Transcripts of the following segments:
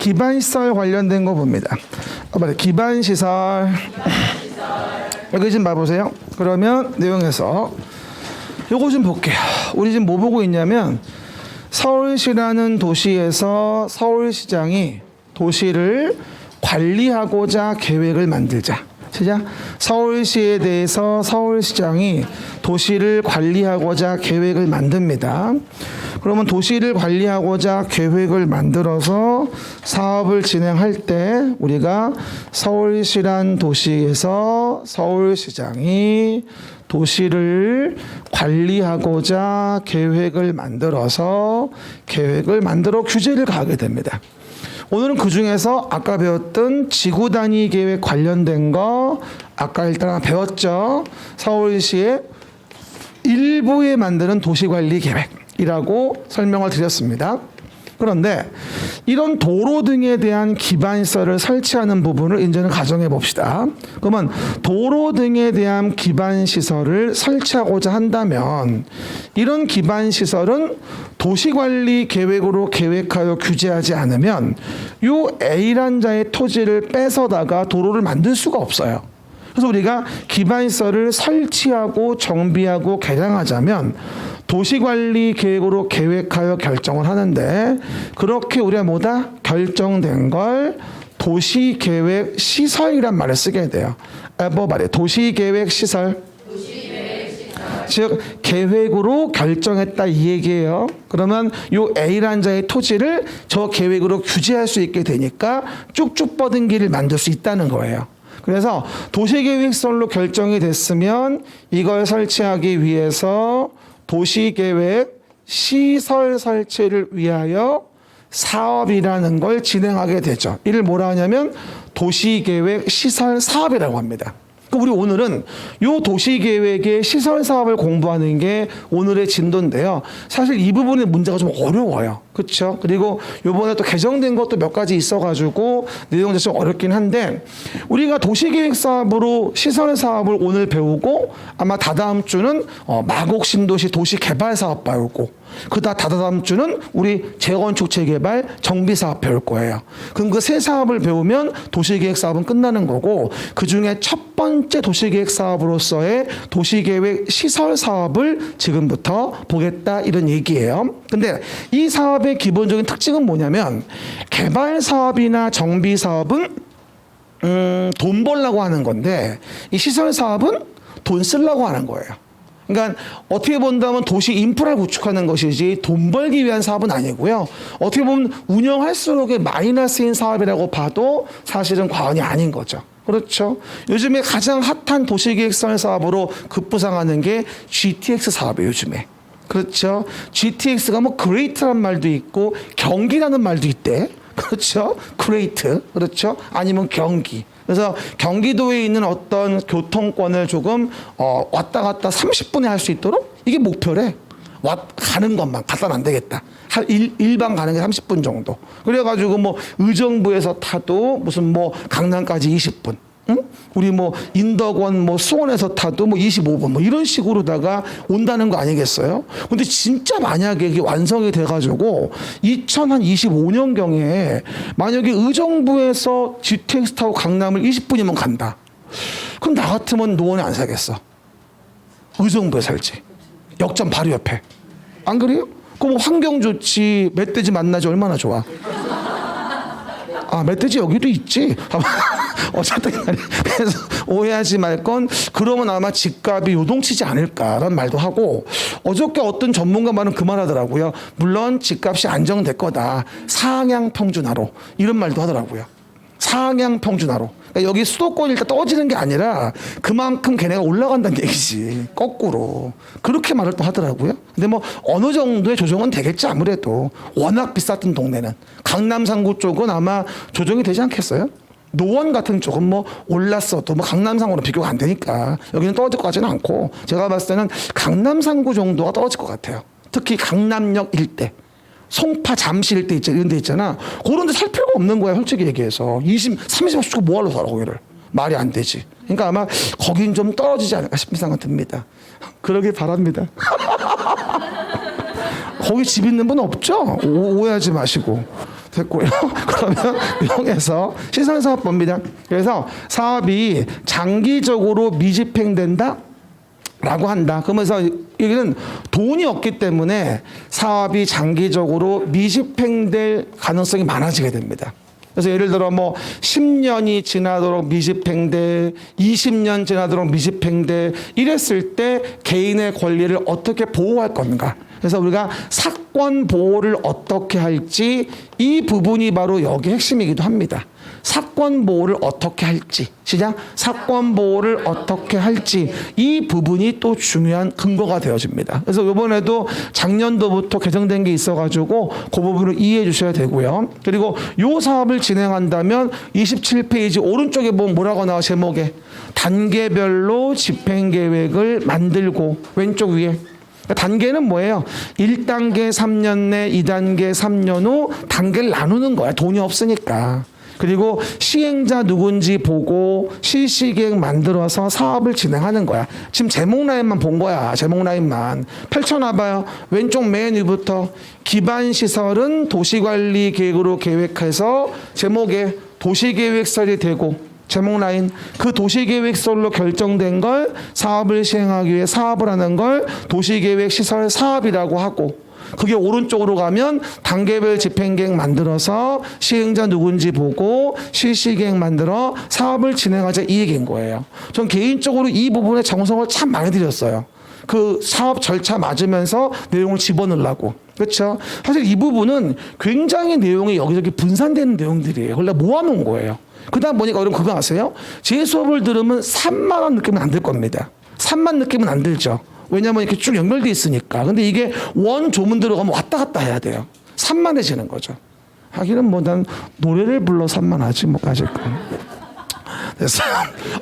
기반시설 관련된 거 봅니다. 기반시설. 여기 좀 봐보세요. 그러면 내용에서 요거 좀 볼게요. 우리 지금 뭐 보고 있냐면 서울시라는 도시에서 서울시장이 도시를 관리하고자 계획을 만들자. 시작. 서울시에 대해서 서울시장이 도시를 관리하고자 계획을 만듭니다. 그러면 도시를 관리하고자 계획을 만들어서 사업을 진행할 때 우리가 서울시란 도시에서 서울시장이 도시를 관리하고자 계획을 만들어 규제를 가하게 됩니다. 오늘은 그 중에서 아까 배웠던 지구 단위 계획 관련된 거 아까 일단 배웠죠. 서울시의 일부에 만드는 도시관리 계획이라고 설명을 드렸습니다. 그런데 이런 도로 등에 대한 기반시설을 설치하는 부분을 이제는 가정해 봅시다. 그러면 도로 등에 대한 기반시설을 설치하고자 한다면 이런 기반시설은 도시관리 계획으로 계획하여 규제하지 않으면 요 A란 자의 토지를 뺏어다가 도로를 만들 수가 없어요. 그래서 우리가 기반시설을 설치하고 정비하고 개량하자면 도시관리 계획으로 계획하여 결정을 하는데 그렇게 우리가 뭐다? 결정된 걸 도시계획 시설이란 말을 쓰게 돼요. 도시계획 시설. 즉 계획으로 결정했다 이 얘기예요. 그러면 요 A란 자의 토지를 저 계획으로 규제할 수 있게 되니까 쭉쭉 뻗은 길을 만들 수 있다는 거예요. 그래서 도시계획시설로 결정이 됐으면 이걸 설치하기 위해서 도시계획 시설 설치를 위하여 사업이라는 걸 진행하게 되죠. 이를 뭐라 하냐면 도시계획 시설 사업이라고 합니다. 우리 오늘은 이 도시계획의 시설 사업을 공부하는 게 오늘의 진도인데요. 사실 이 부분의 문제가 좀 어려워요. 그렇죠? 그리고 이번에 또 개정된 것도 몇 가지 있어가지고 내용이 좀 어렵긴 한데 우리가 도시계획 사업으로 시설 사업을 오늘 배우고 아마 다다음 주는 마곡 신도시 도시개발 사업 배우고 다다음 주는 우리 재건축 재개발 정비 사업 배울 거예요. 그럼 그 세 사업을 배우면 도시계획 사업은 끝나는 거고 그 중에 첫 번째 도시계획 사업으로서의 도시계획 시설 사업을 지금부터 보겠다 이런 얘기예요. 근데 이 사업의 기본적인 특징은 뭐냐면 개발 사업이나 정비 사업은 돈 벌려고 하는 건데 이 시설 사업은 돈 쓰려고 하는 거예요. 그러니까 어떻게 본다면 도시 인프라를 구축하는 것이지 돈 벌기 위한 사업은 아니고요. 어떻게 보면 운영할수록의 마이너스인 사업이라고 봐도 사실은 과언이 아닌 거죠. 그렇죠. 요즘에 가장 핫한 도시계획시설 사업으로 급부상하는 게 GTX 사업이에요. 요즘에. 그렇죠. GTX가 뭐 그레이트란 말도 있고 경기라는 말도 있대. 그렇죠. 그레이트. 그렇죠. 아니면 경기. 그래서 경기도에 있는 어떤 교통권을 조금 왔다 갔다 30분에 할 수 있도록 이게 목표래. 가는 것만 갖다는 안 되겠다. 일반 가는 게 30분 정도. 그래가지고 뭐 의정부에서 타도 무슨 뭐 강남까지 20분. 응? 우리 뭐 인덕원 뭐 수원에서 타도 뭐 25분 뭐 이런 식으로다가 온다는 거 아니겠어요? 근데 진짜 만약에 이게 완성이 돼가지고 2025년경에 만약에 의정부에서 GTX 타고 강남을 20분이면 간다. 그럼 나 같으면 노원에 안 살겠어. 의정부에 살지. 역전 바로 옆에. 안 그래요? 그럼 환경 좋지. 멧돼지 만나지 얼마나 좋아. 멧돼지 여기도 있지. 어쨌든 그래서 오해하지 말 건 그러면 아마 집값이 요동치지 않을까라는 말도 하고 어저께 어떤 전문가 말은 그 말하더라고요. 물론 집값이 안정될 거다. 상향 평준화로 이런 말도 하더라고요. 상향 평준화로. 그러니까 여기 수도권이 일단 떨어지는 게 아니라 그만큼 걔네가 올라간다는 얘기지. 거꾸로. 그렇게 말을 또 하더라고요. 근데 뭐 어느 정도의 조정은 되겠지 아무래도. 워낙 비쌌던 동네는. 강남 상구 쪽은 아마 조정이 되지 않겠어요? 노원 같은 쪽은 뭐 올랐어도 뭐 강남상구로 비교가 안 되니까 여기는 떨어질 것 같지는 않고 제가 봤을 때는 강남 상구 정도가 떨어질 것 같아요. 특히 강남역 일대. 송파 잠실 일대 이런 데 있잖아. 그런 데 살 필요가 없는 거야 솔직히 얘기해서. 30억 주고 뭐하러 살아 거기를. 말이 안 되지. 그러니까 아마 거긴 좀 떨어지지 않을까 싶은 생각이 듭니다. 그러길 바랍니다. 거기 집 있는 분 없죠? 오해하지 마시고. 됐고요. 그러면 이용해서 시설사업법입니다. 그래서 사업이 장기적으로 미집행된다? 라고 한다. 그러면서 여기는 돈이 없기 때문에 사업이 장기적으로 미집행될 가능성이 많아지게 됩니다. 그래서 예를 들어 뭐 10년이 지나도록 미집행돼, 20년 지나도록 미집행돼 이랬을 때 개인의 권리를 어떻게 보호할 건가? 그래서 우리가 사건 보호를 어떻게 할지 이 부분이 바로 여기 핵심이기도 합니다. 사건 보호를 어떻게 할지, 시작. 사건 보호를 어떻게 할지 이 부분이 또 중요한 근거가 되어집니다. 그래서 이번에도 작년도부터 개정된 게 있어가지고 그 부분을 이해해 주셔야 되고요. 그리고 이 사업을 진행한다면 27페이지 오른쪽에 보면 뭐라고 나와 제목에 단계별로 집행 계획을 만들고 왼쪽 위에 단계는 뭐예요? 1단계 3년 내, 2단계 3년 후 단계를 나누는 거야. 돈이 없으니까. 그리고 시행자 누군지 보고 실시계획 만들어서 사업을 진행하는 거야. 지금 제목 라인만 본 거야. 제목 라인만. 펼쳐놔봐요. 왼쪽 맨 위부터 기반시설은 도시관리 계획으로 계획해서 제목에 도시계획설이 되고 제목 라인 그 도시계획설로 결정된 걸 사업을 시행하기 위해 사업을 하는 걸 도시계획 시설 사업이라고 하고 그게 오른쪽으로 가면 단계별 집행계획 만들어서 시행자 누군지 보고 실시계획 만들어 사업을 진행하자 이 얘기인 거예요. 전 개인적으로 이 부분에 정성을 참 많이 들였어요. 그 사업 절차 맞으면서 내용을 집어넣으려고. 그렇죠? 사실 이 부분은 굉장히 내용이 여기저기 분산되는 내용들이에요. 그걸 모아놓은 거예요. 그다음 보니까 여러분 그거 아세요? 제 수업을 들으면 산만한 느낌은 안 들 겁니다. 산만 느낌은 안 들죠. 왜냐하면 이렇게 쭉 연결돼 있으니까. 근데 이게 원 조문대로 가면 왔다 갔다 해야 돼요. 산만해지는 거죠. 하기는 뭐 난 노래를 불러 산만하지 뭐 가질 거. 그래서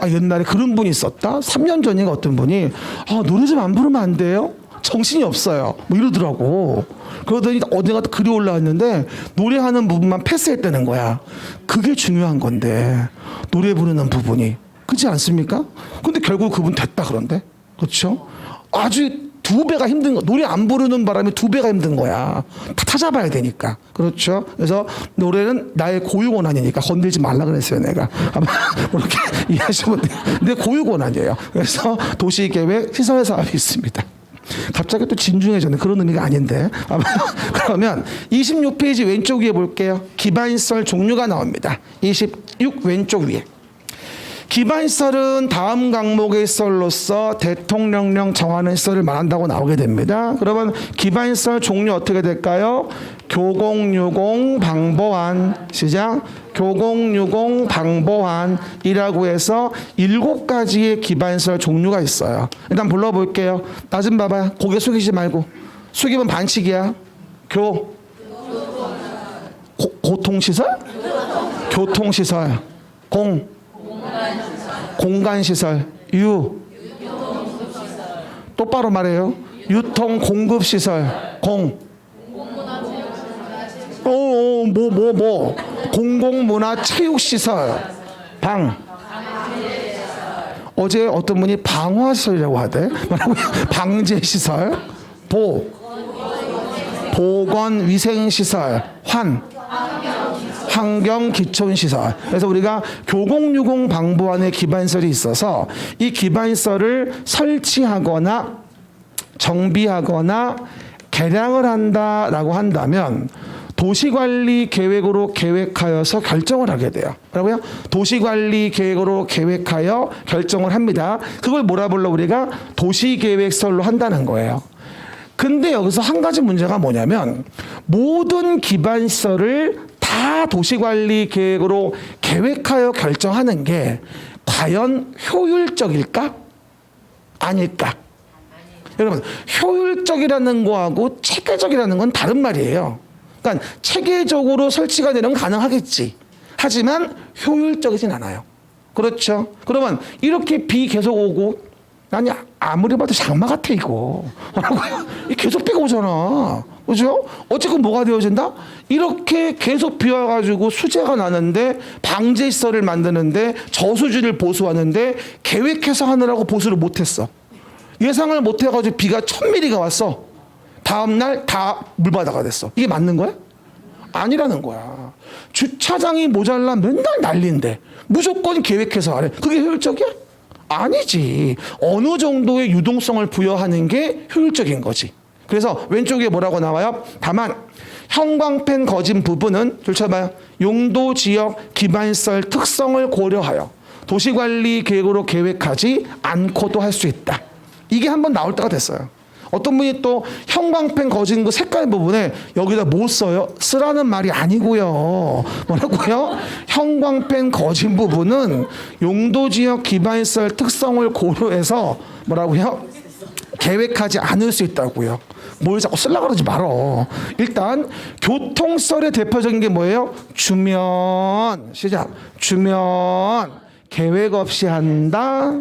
옛날에 그런 분이 있었다. 3년 전인가 어떤 분이 노래 좀 안 부르면 안 돼요? 정신이 없어요. 뭐 이러더라고. 그러더니 어디가 글이 올라왔는데 노래하는 부분만 패스했다는 거야. 그게 중요한 건데 노래 부르는 부분이 그렇지 않습니까? 근데 결국 그분 됐다 그런데 그렇죠? 아주 2배가 힘든 거. 노래 안 부르는 바람에 2배가 힘든 거야. 다 찾아봐야 되니까. 그렇죠? 그래서 노래는 나의 고유 권한이니까 건들지 말라 그랬어요, 내가. 아마 그렇게 이해하시면 돼요. 내 고유 권한이에요. 그래서 도시계획 시설 사업이 있습니다. 갑자기 또 진중해졌네. 그런 의미가 아닌데. 아마 그러면 26페이지 왼쪽 위에 볼게요. 기반시설 종류가 나옵니다. 26 왼쪽 위에. 기반시설은 다음 강목의 시설로서 대통령령 정하는 시설을 말한다고 나오게 됩니다. 그러면 기반시설 종류 어떻게 될까요? 교공유공 방보안 시작. 교공유공 방보안이라고 해서 7가지의 기반시설 종류가 있어요. 일단 불러볼게요. 나 좀 봐봐요. 고개 숙이지 말고. 숙이면 반칙이야. 고통시설? 교통시설. 공간시설. 똑바로 말해요. 유통공급시설. 공공문화체육시설. 어제 어떤 분이 방화시설이라고 하대. 방제시설. 보건위생시설. 환경기촌시설. 그래서 우리가 교공유공 방보안의 기반시설이 있어서 이 기반시설을 설치하거나 정비하거나 개량을 한다라고 한다면 도시관리 계획으로 계획하여서 결정을 하게 돼요. 뭐라고요? 도시관리 계획으로 계획하여 결정을 합니다. 그걸 뭐라 불러 우리가 도시계획설로 한다는 거예요. 근데 여기서 한 가지 문제가 뭐냐면 모든 기반시설을 다 도시관리 계획으로 계획하여 결정하는 게 과연 효율적일까? 아닐까? 여러분, 효율적이라는 거하고 체계적이라는 건 다른 말이에요. 그러니까 체계적으로 설치가 되는 건 가능하겠지. 하지만 효율적이진 않아요. 그렇죠? 그러면 이렇게 비 계속 오고 아니 아무리 봐도 장마 같아 이거. 계속 비가 오잖아. 그죠? 어쨌든 뭐가 되어진다? 이렇게 계속 비 와가지고 수재가 나는데 방제시설을 만드는데 저수지를 보수하는데 계획해서 하느라고 보수를 못했어. 예상을 못해가지고 비가 1000mm가 왔어. 다음날 다 물바다가 됐어. 이게 맞는 거야? 아니라는 거야. 주차장이 모자라 맨날 난리인데 무조건 계획해서 하래. 그게 효율적이야? 아니지. 어느 정도의 유동성을 부여하는 게 효율적인 거지. 그래서 왼쪽에 뭐라고 나와요? 다만 형광펜 거진 부분은 펼쳐봐요. 용도, 지역, 기반시설 특성을 고려하여 도시관리 계획으로 계획하지 않고도 할 수 있다. 이게 한번 나올 때가 됐어요. 어떤 분이 또 형광펜 거진 그 색깔 부분에 여기다 뭐 써요? 쓰라는 말이 아니고요. 뭐라고요? 형광펜 거진 부분은 용도, 지역, 기반시설 특성을 고려해서 뭐라고요? 계획하지 않을 수 있다고요. 뭘 자꾸 쓰려고 그러지 말어. 일단 교통시설의 대표적인 게 뭐예요? 주면. 시작. 주면 계획 없이 한다.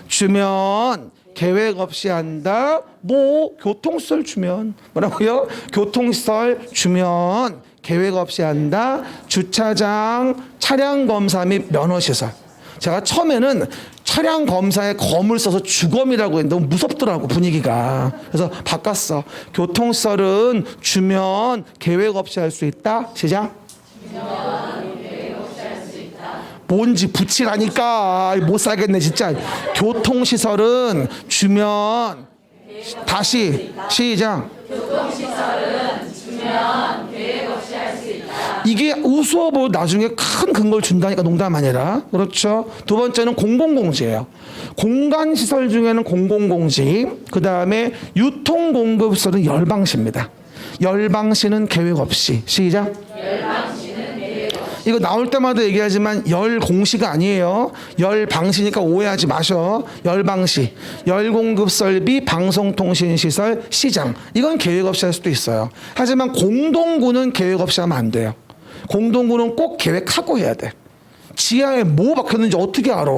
주면 계획 없이 한다. 뭐 교통시설 주면 뭐라고요? 교통시설 주면 계획 없이 한다. 주차장, 차량 검사 및 면허시설. 제가 처음에는 차량 검사에 검을 써서 주검이라고 했는데 너무 무섭더라고 분위기가. 그래서 바꿨어. 교통시설은 주면 계획 없이 할 수 있다. 시작. 주면 계획 없이 할 수 있다. 뭔지 붙이라니까. 못 살겠네 진짜. 교통시설은 주면 다시 시작. 교통시설은 주면 계획 없이 할 수 있다. 이게 우스워 보여 나중에 큰 근거를 준다니까 농담 아니라. 그렇죠. 두 번째는 공공공지예요. 공간시설 중에는 공공공지, 그 다음에 유통공급시설은 열방시입니다. 열방시는 계획 없이. 시작. 열방시는 계획 없이. 이거 나올 때마다 얘기하지만 열공시가 아니에요. 열방시니까 오해하지 마셔. 열방시, 열공급설비, 방송통신시설, 시장. 이건 계획 없이 할 수도 있어요. 하지만 공동구는 계획 없이 하면 안 돼요. 공동구는 꼭 계획하고 해야 돼. 지하에 뭐 박혔는지 어떻게 알아?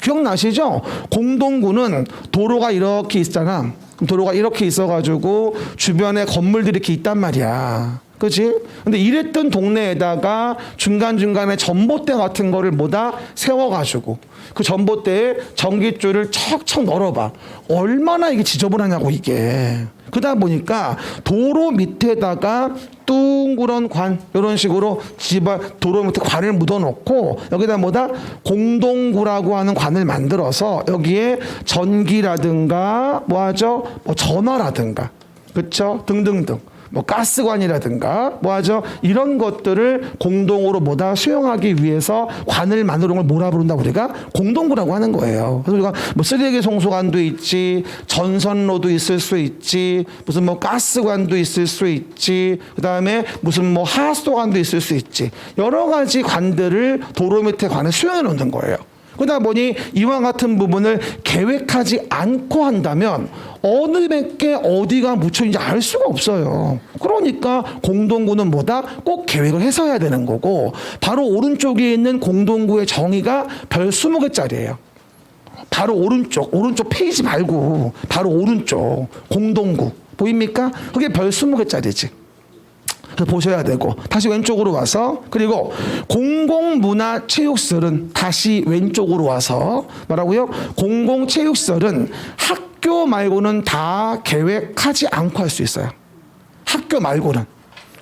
기억나시죠? 공동구는 도로가 이렇게 있잖아. 도로가 이렇게 있어가지고 주변에 건물들이 이렇게 있단 말이야. 그치? 근데 이랬던 동네에다가 중간중간에 전봇대 같은 거를 뭐다 세워가지고 그 전봇대에 전기줄을 척척 널어봐. 얼마나 이게 지저분하냐고 이게. 그러다 보니까 도로 밑에다가 둥그런 관 이런 식으로 집안 도로 밑에 관을 묻어놓고 여기다 뭐다 공동구라고 하는 관을 만들어서 여기에 전기라든가 뭐하죠? 뭐 전화라든가 그렇죠? 등등등. 뭐 가스관이라든가 뭐하죠? 이런 것들을 공동으로 뭐다 수용하기 위해서 관을 만들어 놓은 걸 뭐라 부른다 우리가? 공동구라고 하는 거예요. 그래서 우리가 뭐 쓰레기 송수관도 있지, 전선로도 있을 수 있지, 무슨 뭐 가스관도 있을 수 있지, 그 다음에 무슨 뭐 하수도관도 있을 수 있지. 여러 가지 관들을 도로 밑에 관에 수용해 놓는 거예요. 그러다 보니 이와 같은 부분을 계획하지 않고 한다면 어느 몇 개 어디가 묻혀있는지 알 수가 없어요. 그러니까 공동구는 뭐다? 꼭 계획을 해서 해야 되는 거고 바로 오른쪽에 있는 공동구의 정의가 별 20개짜리예요. 바로 오른쪽 페이지 말고 바로 오른쪽 공동구 보입니까? 그게 별 20개짜리지. 그래서 보셔야 되고 다시 왼쪽으로 와서 그리고 공공문화체육시설은 다시 왼쪽으로 와서 뭐라고요? 공공체육시설은 학교 말고는 다 계획하지 않고 할 수 있어요. 학교 말고는.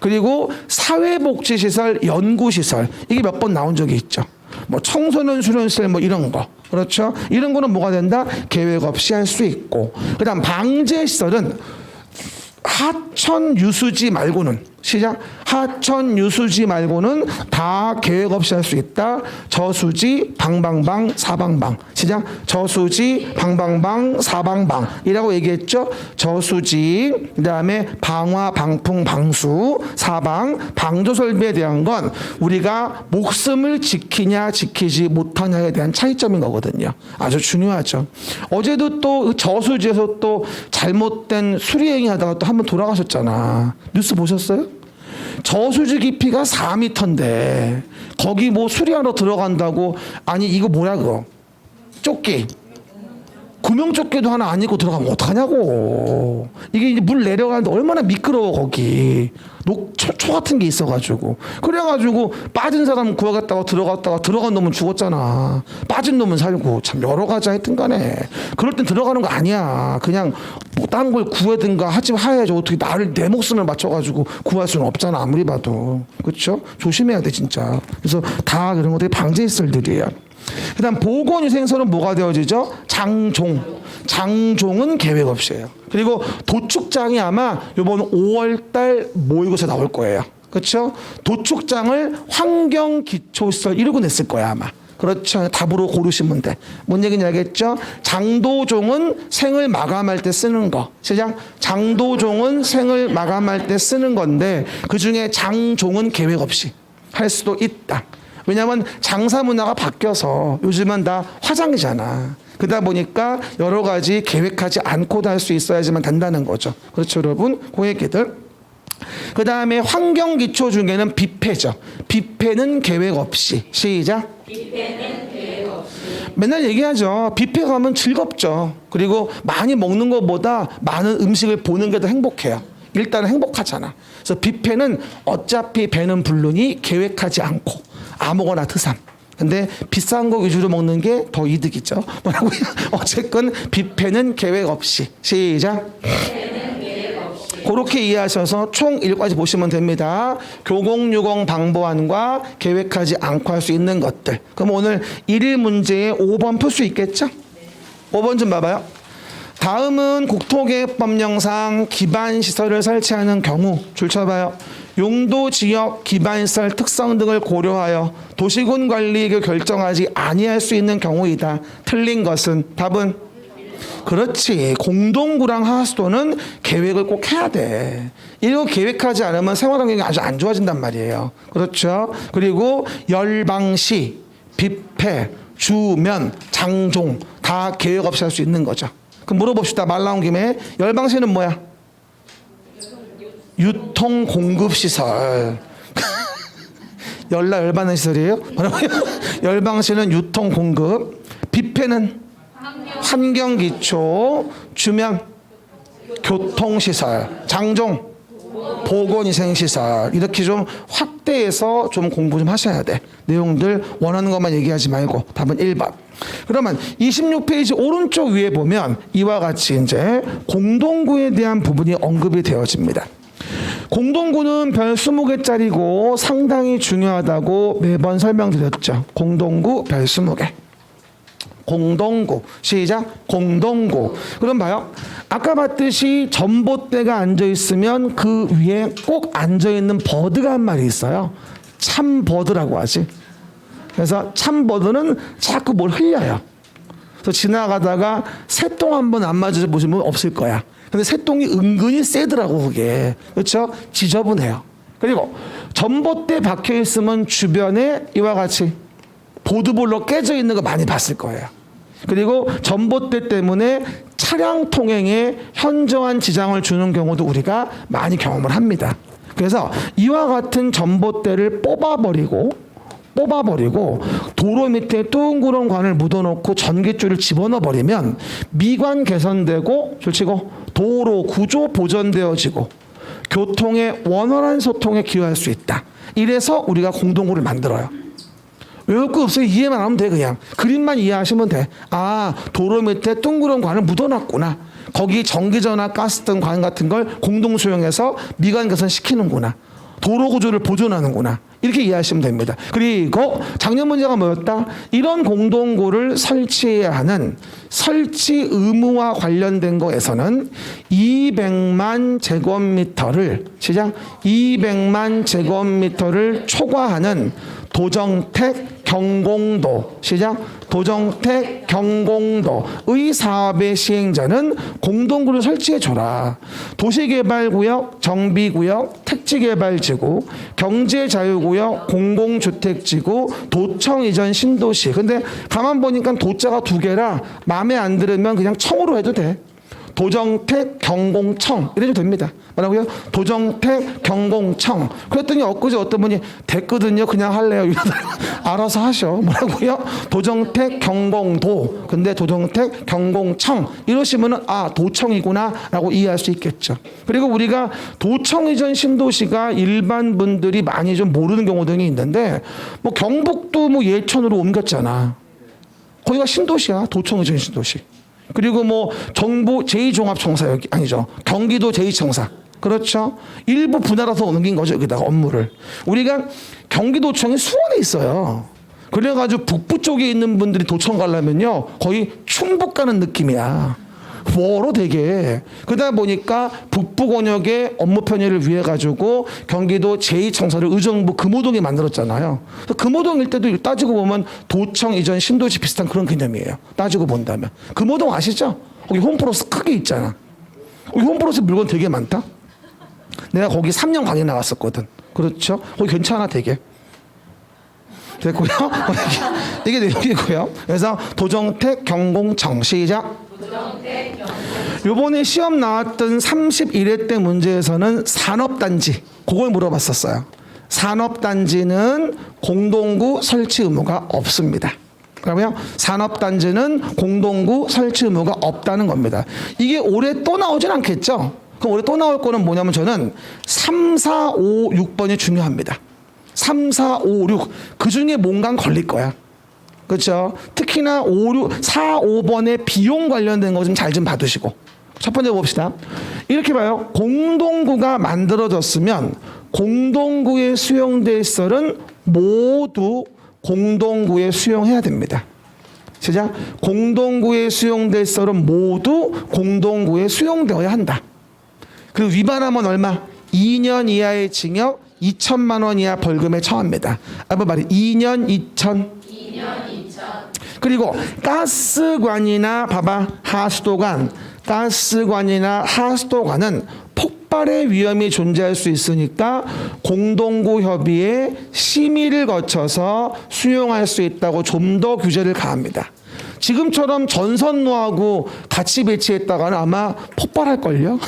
그리고 사회복지시설, 연구시설 이게 몇 번 나온 적이 있죠. 뭐 청소년 수련시설 뭐 이런 거 그렇죠? 이런 거는 뭐가 된다? 계획 없이 할 수 있고 그 다음 방제시설은 하천 유수지 말고는 시작. 하천 유수지 말고는 다 계획 없이 할 수 있다. 저수지 방방방 사방방 시작. 저수지 방방방 사방방이라고 얘기했죠. 저수지 그다음에 방화 방풍 방수 사방 방조 설비에 대한 건 우리가 목숨을 지키냐 지키지 못하냐에 대한 차이점인 거거든요. 아주 중요하죠. 어제도 또 저수지에서 또 잘못된 수리행위 하다가 또 한번 돌아가셨잖아. 뉴스 보셨어요? 저수지 깊이가 4m인데 거기 뭐 수리하러 들어간다고 아니 이거 뭐야 그거 조끼 구명조끼도 하나 안 입고 들어가면 어떡하냐고. 이게 이제 물 내려가는데 얼마나 미끄러워 거기. 초 같은 게 있어가지고. 그래가지고 빠진 사람 구하겠다고 들어갔다가 들어간 놈은 죽었잖아. 빠진 놈은 살고. 참 여러 가지 하여튼 간에. 그럴 땐 들어가는 거 아니야. 그냥 뭐 다른 걸 구하든가 하지 해야지. 어떻게 내 목숨을 맞춰가지고 구할 수는 없잖아. 아무리 봐도. 그렇죠? 조심해야 돼 진짜. 그래서 다 그런 것들이 방제했을 일이에요. 그 다음 보건위생서는 뭐가 되어지죠? 장종. 장종은 계획 없이 해요. 그리고 도축장이 아마 이번 5월달 모의고사 나올 거예요. 그렇죠? 도축장을 환경기초시설 이러고 냈을 거야 아마. 그렇죠. 답으로 고르시면 돼. 뭔 얘기인지 알겠죠? 장도종은 생을 마감할 때 쓰는 거. 시작. 장도종은 생을 마감할 때 쓰는 건데 그중에 장종은 계획 없이 할 수도 있다. 왜냐하면 장사 문화가 바뀌어서 요즘은 다 화장이잖아. 그러다 보니까 여러 가지 계획하지 않고도 할 수 있어야지만 된다는 거죠. 그렇죠 여러분? 그 얘기들. 그 다음에 환경기초 중에는 뷔페죠. 뷔페는 계획 없이. 시작. 뷔페는 계획 없이. 맨날 얘기하죠. 뷔페 가면 즐겁죠. 그리고 많이 먹는 것보다 많은 음식을 보는 게 더 행복해요. 일단은 행복하잖아. 그래서 뷔페는 어차피 배는 부르니 계획하지 않고 아무거나 드삼. 근데 비싼 거 위주로 먹는 게 더 이득이죠. 뭐라고요? 어쨌건 뷔페는 계획 없이. 시작. 뷔페는 계획 없이. 그렇게 이해하셔서 총 1까지 보시면 됩니다. 교공유공 방보안과 계획하지 않고 할 수 있는 것들. 그럼 오늘 1일 문제에 5번 풀 수 있겠죠? 5번 좀 봐봐요. 다음은 국토계획법령상 기반시설을 설치하는 경우 줄 쳐봐요. 용도, 지역, 기반시설 특성 등을 고려하여 도시군 관리를 결정하지 아니할 수 있는 경우이다. 틀린 것은 답은 그렇지. 공동구랑 하수도는 계획을 꼭 해야 돼. 이거 계획하지 않으면 생활환경이 아주 안 좋아진단 말이에요. 그렇죠. 그리고 열방시, 뷔페, 주면, 장종 다 계획 없이 할 수 있는 거죠. 그럼 물어봅시다. 말 나온 김에 열방시는 뭐야? 유통공급시설. 열받는 시설이에요? 뭐라고요? 열방시는 유통공급. 뷔페는 환경기초. 주면 교통시설. 장종 보건위생시설. 이렇게 좀 확대해서 좀 공부 좀 하셔야 돼. 내용들 원하는 것만 얘기하지 말고. 답은 1번. 그러면 26페이지 오른쪽 위에 보면 이와 같이 이제 공동구에 대한 부분이 언급이 되어집니다. 공동구는 별 20개짜리고 상당히 중요하다고 매번 설명드렸죠. 공동구 별 20개. 공동구. 시작. 공동구. 그럼 봐요. 아까 봤듯이 전봇대가 앉아있으면 그 위에 꼭 앉아있는 버드가 한 마리 있어요. 참버드라고 하지. 그래서 참버드는 자꾸 뭘 흘려요. 그래서 지나가다가 새똥 한번 안 맞으셔 보시면 없을 거야. 근데 새똥이 은근히 세더라고 그게. 그렇죠? 지저분해요. 그리고 전봇대 박혀 있으면 주변에 이와 같이 보드볼로 깨져 있는 거 많이 봤을 거예요. 그리고 전봇대 때문에 차량 통행에 현저한 지장을 주는 경우도 우리가 많이 경험을 합니다. 그래서 이와 같은 전봇대를 뽑아버리고 도로 밑에 둥그런 관을 묻어놓고 전기줄을 집어넣어 버리면 미관 개선되고 솔치고 도로 구조 보전되어지고 교통의 원활한 소통에 기여할 수 있다. 이래서 우리가 공동구를 만들어요. 외울 거 없어요. 이해만 하면 돼. 그냥 그림만 이해하시면 돼. 아, 도로 밑에 둥그런 관을 묻어놨구나. 거기 전기전화 가스 등 관 같은 걸 공동 수용해서 미관 개선 시키는구나. 도로 구조를 보존하는구나. 이렇게 이해하시면 됩니다. 그리고 작년 문제가 뭐였다? 이런 공동구를 설치해야 하는 설치 의무와 관련된 거에서는 200만 제곱미터를 시작 200만 제곱미터를 초과하는 도정택 경공도 시작 도정택 경공도의 사업의 시행자는 공동구를 설치해줘라. 도시개발구역, 정비구역, 택지개발지구, 경제자유구역, 공공주택지구, 도청 이전 신도시. 근데 가만 보니까 도자가 2개라 마음에 안 들으면 그냥 청으로 해도 돼. 도정택 경공청 이래도 됩니다. 뭐라고요? 도정택 경공청. 그랬더니 엊그제 어떤 분이 됐거든요. 그냥 할래요. 이러다가 알아서 하셔. 뭐라고요? 도정택 경공도. 근데 도정택 경공청 이러시면은 아 도청이구나라고 이해할 수 있겠죠. 그리고 우리가 도청 이전 신도시가 일반 분들이 많이 좀 모르는 경우 등이 있는데 뭐 경북도 뭐 예천으로 옮겼잖아. 거기가 신도시야. 도청 이전 신도시. 그리고 뭐 정부 제2종합청사 여기 아니죠. 경기도 제2청사. 그렇죠. 일부 분할해서 옮긴 거죠. 여기다가 업무를. 우리가 경기도청이 수원에 있어요. 그래가지고 북부 쪽에 있는 분들이 도청 가려면요 거의 충북 가는 느낌이야. 멀어 되게. 그러다 보니까 북부 권역의 업무 편의를 위해 가지고 경기도 제2청사를 의정부 금호동에 만들었잖아요. 금호동 일대도 따지고 보면 도청 이전 신도시 비슷한 그런 개념이에요. 따지고 본다면. 금호동 아시죠? 거기 홈플러스 크게 있잖아. 거기 홈플러스 물건 되게 많다. 내가 거기 3년 강의 나왔었거든. 그렇죠? 거기 괜찮아 되게. 됐고요. 이게 내용이고요. 그래서 도정택 경공청 시작. 요번에 시험 나왔던 31회 때 문제에서는 산업단지 그걸 물어봤었어요. 산업단지는 공동구 설치 의무가 없습니다. 그러면 산업단지는 공동구 설치 의무가 없다는 겁니다. 이게 올해 또 나오진 않겠죠? 그럼 올해 또 나올 거는 뭐냐면 저는 3, 4, 5, 6번이 중요합니다. 3, 4, 5, 6 그 중에 뭔가 걸릴 거야. 그렇죠? 특히나 5, 6, 4, 5번의 비용 관련된 거 좀 잘 좀 봐두시고. 첫 번째 봅시다. 이렇게 봐요. 공동구가 만들어졌으면 공동구에 수용될 썰은 모두 공동구에 수용해야 됩니다. 시작. 공동구에 수용될 썰은 모두 공동구에 수용되어야 한다. 그리고 위반하면 얼마? 2년 이하의 징역 2천만 원 이하 벌금에 처합니다. 아까 말이 2년 2천. 그리고 가스관이나 봐봐 하수도관, 가스관이나 하수도관은 폭발의 위험이 존재할 수 있으니까 공동구 협의에 심의를 거쳐서 수용할 수 있다고 좀 더 규제를 가합니다. 지금처럼 전선로하고 같이 배치했다가는 아마 폭발할걸요?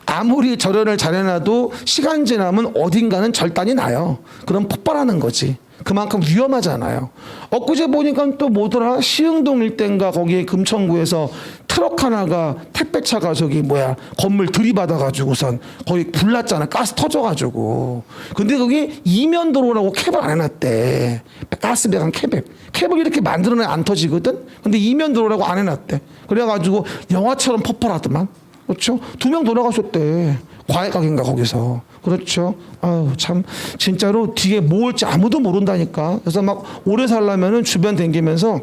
아무리 절연을 잘해놔도 시간 지나면 어딘가는 절단이 나요. 그럼 폭발하는 거지. 그만큼 위험하잖아요. 엊그제 보니까 또 뭐더라? 시흥동 일대인가 거기 금천구에서 트럭 하나가 택배차가 저기 뭐야 건물 들이받아가지고선 거기 불났잖아. 가스 터져가지고. 근데 거기 이면도로라고 캡을 안 해놨대. 가스 배관 캡을 이렇게 만들어내 안 터지거든. 근데 이면도로라고 안 해놨대. 그래가지고 영화처럼 폭발하더만. 그렇죠? 2명 돌아가셨대. 과외각인가 거기서. 그렇죠. 아유 참 진짜로 뒤에 뭐 올지 아무도 모른다니까. 그래서 막 오래 살려면은 주변 댕기면서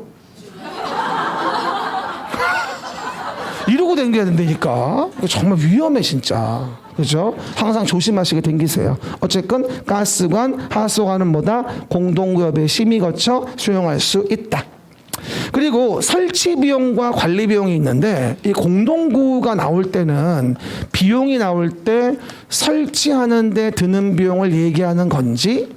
이러고 댕겨야 된다니까. 정말 위험해 진짜. 그죠? 항상 조심하시게 댕기세요. 어쨌건 가스관, 하수관은 뭐다? 공동구협의 심의 거쳐 수용할 수 있다. 그리고 설치 비용과 관리 비용이 있는데 이 공동구가 나올 때는 비용이 나올 때 설치하는 데 드는 비용을 얘기하는 건지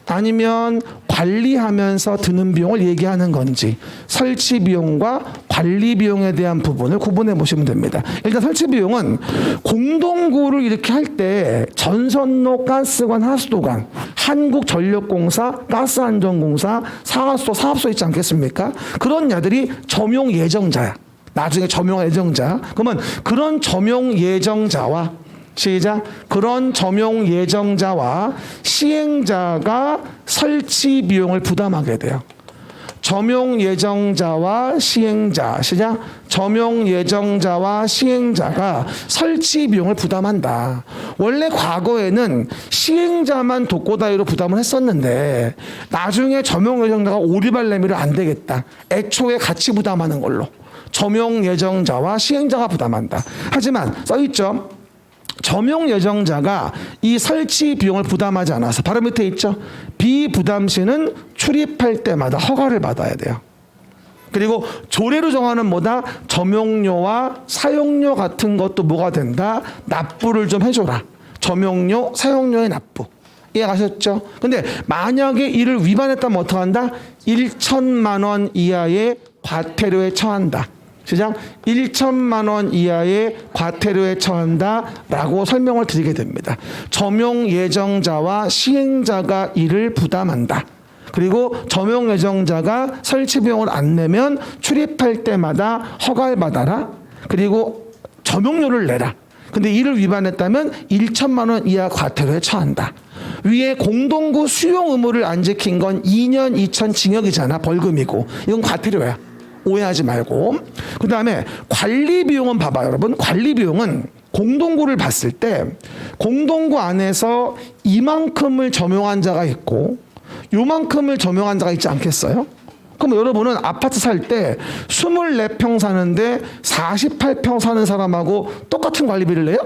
아니면 관리하면서 드는 비용을 얘기하는 건지 설치 비용과 관리 비용에 대한 부분을 구분해 보시면 됩니다. 일단 설치 비용은 공동구를 이렇게 할 때 전선로, 가스관, 하수도관, 한국전력공사, 가스안전공사, 상하수도, 사업소 있지 않겠습니까? 그런 야들이 점용 예정자야. 나중에 점용 예정자. 그러면 그런 점용 예정자와 시작. 그런 점용 예정자와 시행자가 설치 비용을 부담하게 돼요. 점용 예정자와 시행자. 시작. 점용 예정자와 시행자가 설치 비용을 부담한다. 원래 과거에는 시행자만 독고다이로 부담을 했었는데 나중에 점용 예정자가 오리발 내밀면 안 되겠다. 애초에 같이 부담하는 걸로. 점용 예정자와 시행자가 부담한다. 하지만 써있죠. 점용 예정자가 이 설치 비용을 부담하지 않아서 바로 밑에 있죠. 비부담 시는 출입할 때마다 허가를 받아야 돼요. 그리고 조례로 정하는 뭐다? 점용료와 사용료 같은 것도 뭐가 된다? 납부를 좀 해줘라. 점용료, 사용료의 납부. 이해가셨죠? 근데 만약에 이를 위반했다면 어떡한다? 1천만 원 이하의 과태료에 처한다. 시작 1천만 원 이하의 과태료에 처한다라고 설명을 드리게 됩니다. 점용 예정자와 시행자가 이를 부담한다. 그리고 점용 예정자가 설치 비용을 안 내면 출입할 때마다 허가를 받아라. 그리고 점용료를 내라. 근데 이를 위반했다면 1천만 원 이하 과태료에 처한다. 위에 공동구 수용 의무를 안 지킨 건 2년 2천 징역이잖아. 벌금이고. 이건 과태료야. 오해하지 말고. 그 다음에 관리 비용은 봐봐요, 여러분. 관리 비용은 공동구를 봤을 때 공동구 안에서 이만큼을 점용한 자가 있고 요만큼을 점용한 자가 있지 않겠어요? 그럼 여러분은 아파트 살 때 24평 사는데 48평 사는 사람하고 똑같은 관리비를 내요?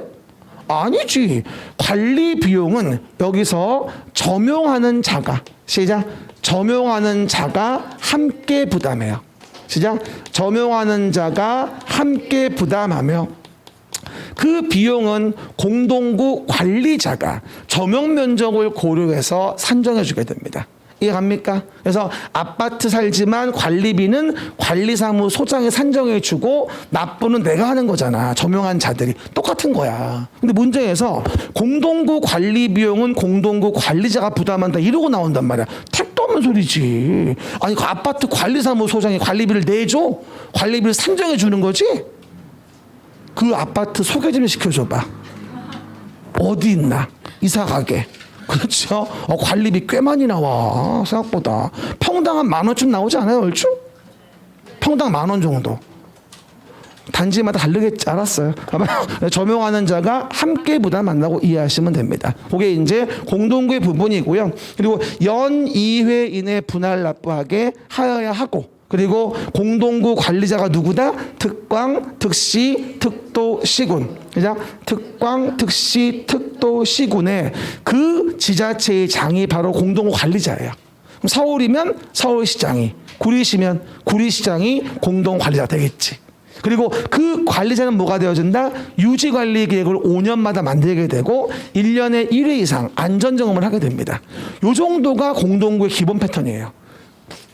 아니지. 관리 비용은 여기서 점용하는 자가, 시작, 점용하는 자가 함께 부담해요. 시작, 점용하는 자가 함께 부담하며 그 비용은 공동구 관리자가 점용 면적을 고려해서 산정해 주게 됩니다. 이해갑니까? 그래서 아파트 살지만 관리비는 관리사무 소장이 산정해 주고 납부는 내가 하는 거잖아. 점용한 자들이. 똑같은 거야. 근데 문제에서 공동구 관리 비용은 공동구 관리자가 부담한다 이러고 나온단 말이야. 택도 없는 소리지. 아니 그 아파트 관리사무 소장이 관리비를 내줘? 관리비를 산정해 주는 거지? 그 아파트 소개 좀 시켜줘봐. 어디 있나? 이사 가게. 그렇죠? 관리비 꽤 많이 나와. 생각보다. 평당 한 10,000원쯤 나오지 않아요, 얼추? 평당 10,000원 정도. 단지마다 다르겠지. 알았어요. 점용하는 자가 함께 부담한다고 이해하시면 됩니다. 그게 이제 공동구의 부분이고요. 그리고 연 2회 이내 분할 납부하게 하여야 하고, 그리고 공동구 관리자가 누구다? 특광, 특시, 특도, 시군. 그죠? 특광, 특시, 특도, 시군의 그 지자체의 장이 바로 공동구 관리자예요. 그럼 서울이면 서울시장이, 구리시면 구리시장이 공동 관리자가 되겠지. 그리고 그 관리자는 뭐가 되어준다? 유지관리 계획을 5년마다 만들게 되고 1년에 1회 이상 안전점검을 하게 됩니다. 이 정도가 공동구의 기본 패턴이에요.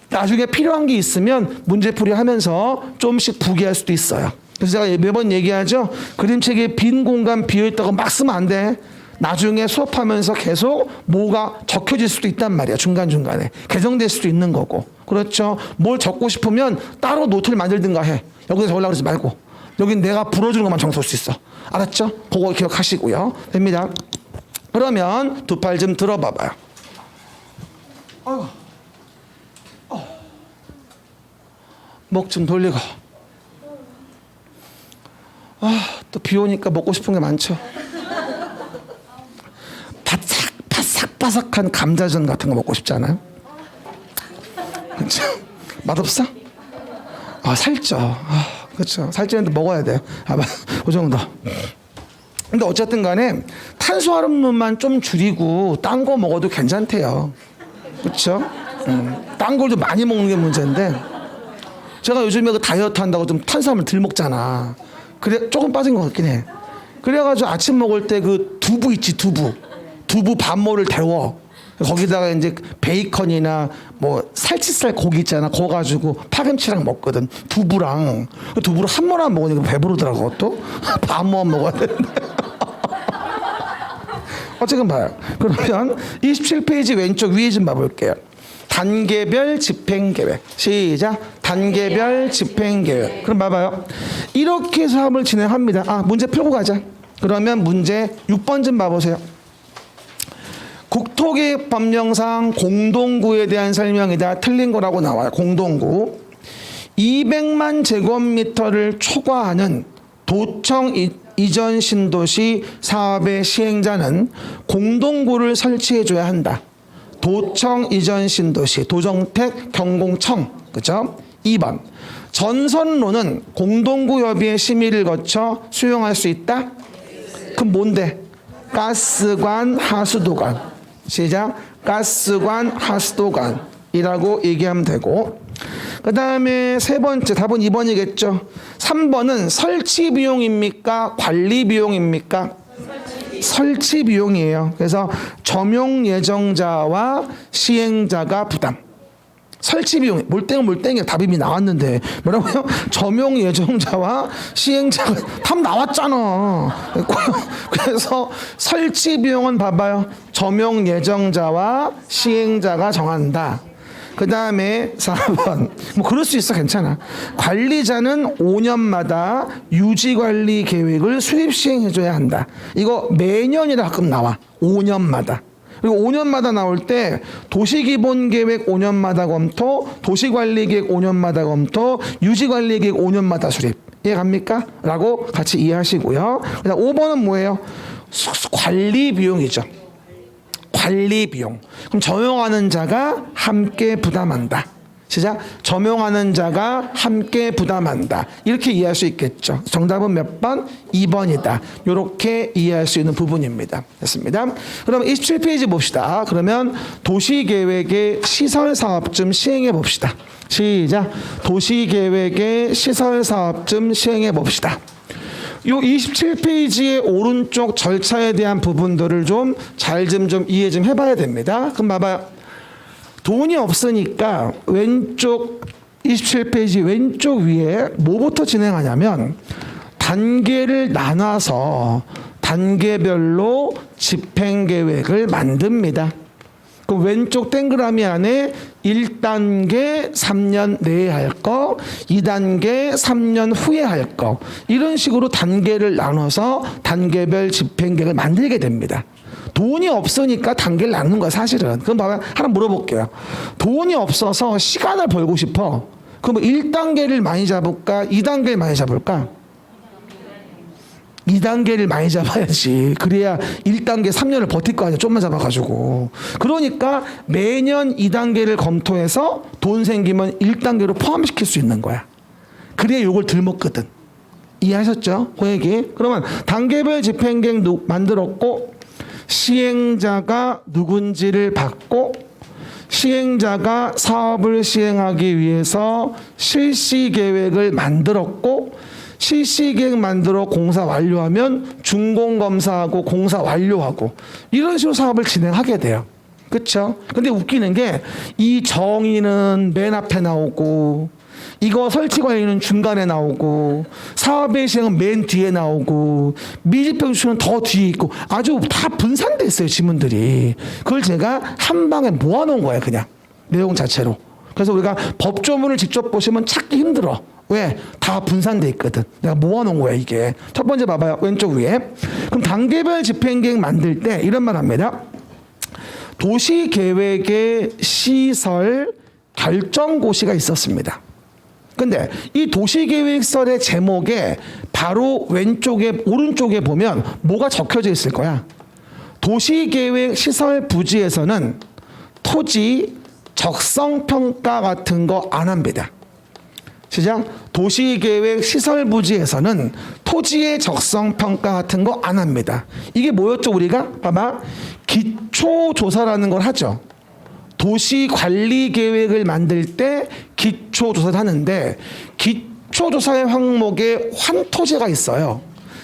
나중에 필요한 게 있으면 문제풀이 하면서 좀씩 부기할 수도 있어요. 그래서 제가 매번 얘기하죠. 그림책에 빈 공간 비어있다고 막 쓰면 안 돼. 나중에 수업하면서 계속 뭐가 적혀질 수도 있단 말이야. 중간중간에. 개정될 수도 있는 거고. 그렇죠. 뭘 적고 싶으면 따로 노트를 만들든가 해. 여기서 적으려고 그러지 말고. 여긴 내가 불어주는 것만 적을 수 있어. 알았죠? 그거 기억하시고요. 됩니다. 그러면 두 팔 좀 들어봐봐요. 목 좀 돌리고. 또 비 오니까 먹고 싶은 게 많죠. 바삭바삭한 감자전 같은 거 먹고 싶지 않아요? 그렇죠? 맛없어? 살쪄. 그렇죠. 살찌는데 먹어야 돼요. 그 정도. 근데 어쨌든 간에 탄수화물만 좀 줄이고 딴 거 먹어도 괜찮대요. 그렇죠? 딴 걸 좀 많이 먹는 게 문제인데 제가 요즘에 그 다이어트 한다고 좀 탄수화물 덜 먹잖아. 그래 조금 빠진 것 같긴 해. 그래가지고 아침 먹을 때 그 두부 있지, 두부 반모를 데워. 거기다가 이제 베이컨이나 뭐 살치살 고기 있잖아. 그거 가지고 파김치랑 먹거든. 두부랑 한 모만 먹으니까 배부르더라고. 또 반모만 먹어야 되는데. 어쨌든 봐요. 그러면 27페이지 왼쪽 위에 좀 봐볼게요. 단계별 집행계획. 시작. 단계별 집행계획. 그럼 봐봐요. 이렇게 사업을 진행합니다. 문제 풀고 가자. 그러면 문제 6번 좀 봐보세요. 국토계획법령상 공동구에 대한 설명이다. 틀린 거라고 나와요. 공동구. 200만 제곱미터를 초과하는 도청 이전 신도시 사업의 시행자는 공동구를 설치해줘야 한다. 도청 이전 신도시, 도정택 경공청, 그죠? 2번. 전선로는 공동구 협의회 심의를 거쳐 수용할 수 있다? 그럼 뭔데? 가스관, 하수도관. 시작. 가스관, 하수도관이라고 얘기하면 되고, 그 다음에 세 번째 답은 2번이겠죠. 3번은 설치 비용입니까? 관리 비용입니까? 설치 비용이에요. 그래서 점용 예정자와 시행자가 부담. 설치 비용, 몰땡이야. 답이 이미 나왔는데. 뭐라고요? 점용 예정자와 시행자가 답 나왔잖아. 그래서 설치 비용은 봐봐요. 점용 예정자와 시행자가 정한다. 그 다음에 4번. 뭐 그럴 수 있어. 괜찮아. 관리자는 5년마다 유지관리 계획을 수립 시행해줘야 한다. 이거 매년이라 가끔 나와. 5년마다. 그리고 5년마다 나올 때 도시기본계획 5년마다 검토, 도시관리계획 5년마다 검토, 유지관리계획 5년마다 수립. 이해갑니까? 라고 같이 이해하시고요. 그다음 5번은 뭐예요? 관리비용이죠. 관리비용. 그럼 점용하는 자가 함께 부담한다. 시작. 점용하는 자가 함께 부담한다. 이렇게 이해할 수 있겠죠. 정답은 몇 번? 2번이다. 이렇게 이해할 수 있는 부분입니다. 됐습니다. 그럼 27페이지 봅시다. 그러면 도시계획의 시설사업 좀 시행해 봅시다. 시작. 도시계획의 시설사업 좀 시행해 봅시다. 요 27페이지의 오른쪽 절차에 대한 부분들을 좀 잘 좀 이해 좀 해봐야 됩니다. 그럼 봐봐요. 돈이 없으니까 왼쪽 27페이지 왼쪽 위에 뭐부터 진행하냐면 단계를 나눠서 단계별로 집행계획을 만듭니다. 그 왼쪽 동그라미 안에 1단계 3년 내에 할 거, 2단계 3년 후에 할 거, 이런 식으로 단계를 나눠서 단계별 집행계획을 만들게 됩니다. 돈이 없으니까 단계를 나누는 거야 사실은. 그럼 봐봐, 하나 물어볼게요. 돈이 없어서 시간을 벌고 싶어. 그럼 1단계를 많이 잡을까? 2단계를 많이 잡을까? 2단계를 많이 잡아야지. 그래야 1단계 3년을 버틸 거 아니야. 좀만 잡아가지고. 그러니까 매년 2단계를 검토해서 돈 생기면 1단계로 포함시킬 수 있는 거야. 그래야 이걸 덜 먹거든. 이해하셨죠? 그 얘기. 그러면 단계별 집행계획 만들었고 시행자가 누군지를 받고 시행자가 사업을 시행하기 위해서 실시계획을 만들었고 실시계획 만들어 공사 완료하면 준공검사하고 공사 완료하고 이런 식으로 사업을 진행하게 돼요. 그렇죠? 근데 웃기는 게 이 정의는 맨 앞에 나오고 이거 설치관리는 중간에 나오고 사업의 시행은 맨 뒤에 나오고 미집행수는 더 뒤에 있고 아주 다 분산돼 있어요. 지문들이. 그걸 제가 한 방에 모아놓은 거예요. 그냥 내용 자체로. 그래서 우리가 법조문을 직접 보시면 찾기 힘들어. 왜? 다 분산돼 있거든. 내가 모아놓은 거야 이게. 첫 번째 봐봐요. 왼쪽 위에. 그럼 단계별 집행계획 만들 때 이런 말 합니다. 도시계획의 시설 결정고시가 있었습니다. 근데 이 도시계획서의 제목에 바로 왼쪽에 오른쪽에 보면 뭐가 적혀져 있을 거야. 도시계획 시설 부지에서는 토지 적성평가 같은 거 안 합니다. 시작. 도시계획 시설 부지에서는 토지의 적성평가 같은 거 안 합니다. 이게 뭐였죠 우리가? 봐봐. 기초조사라는 걸 하죠. 도시관리계획을 만들 때 기초조사를 하는데 기초조사의 항목에 환토지가 있어요.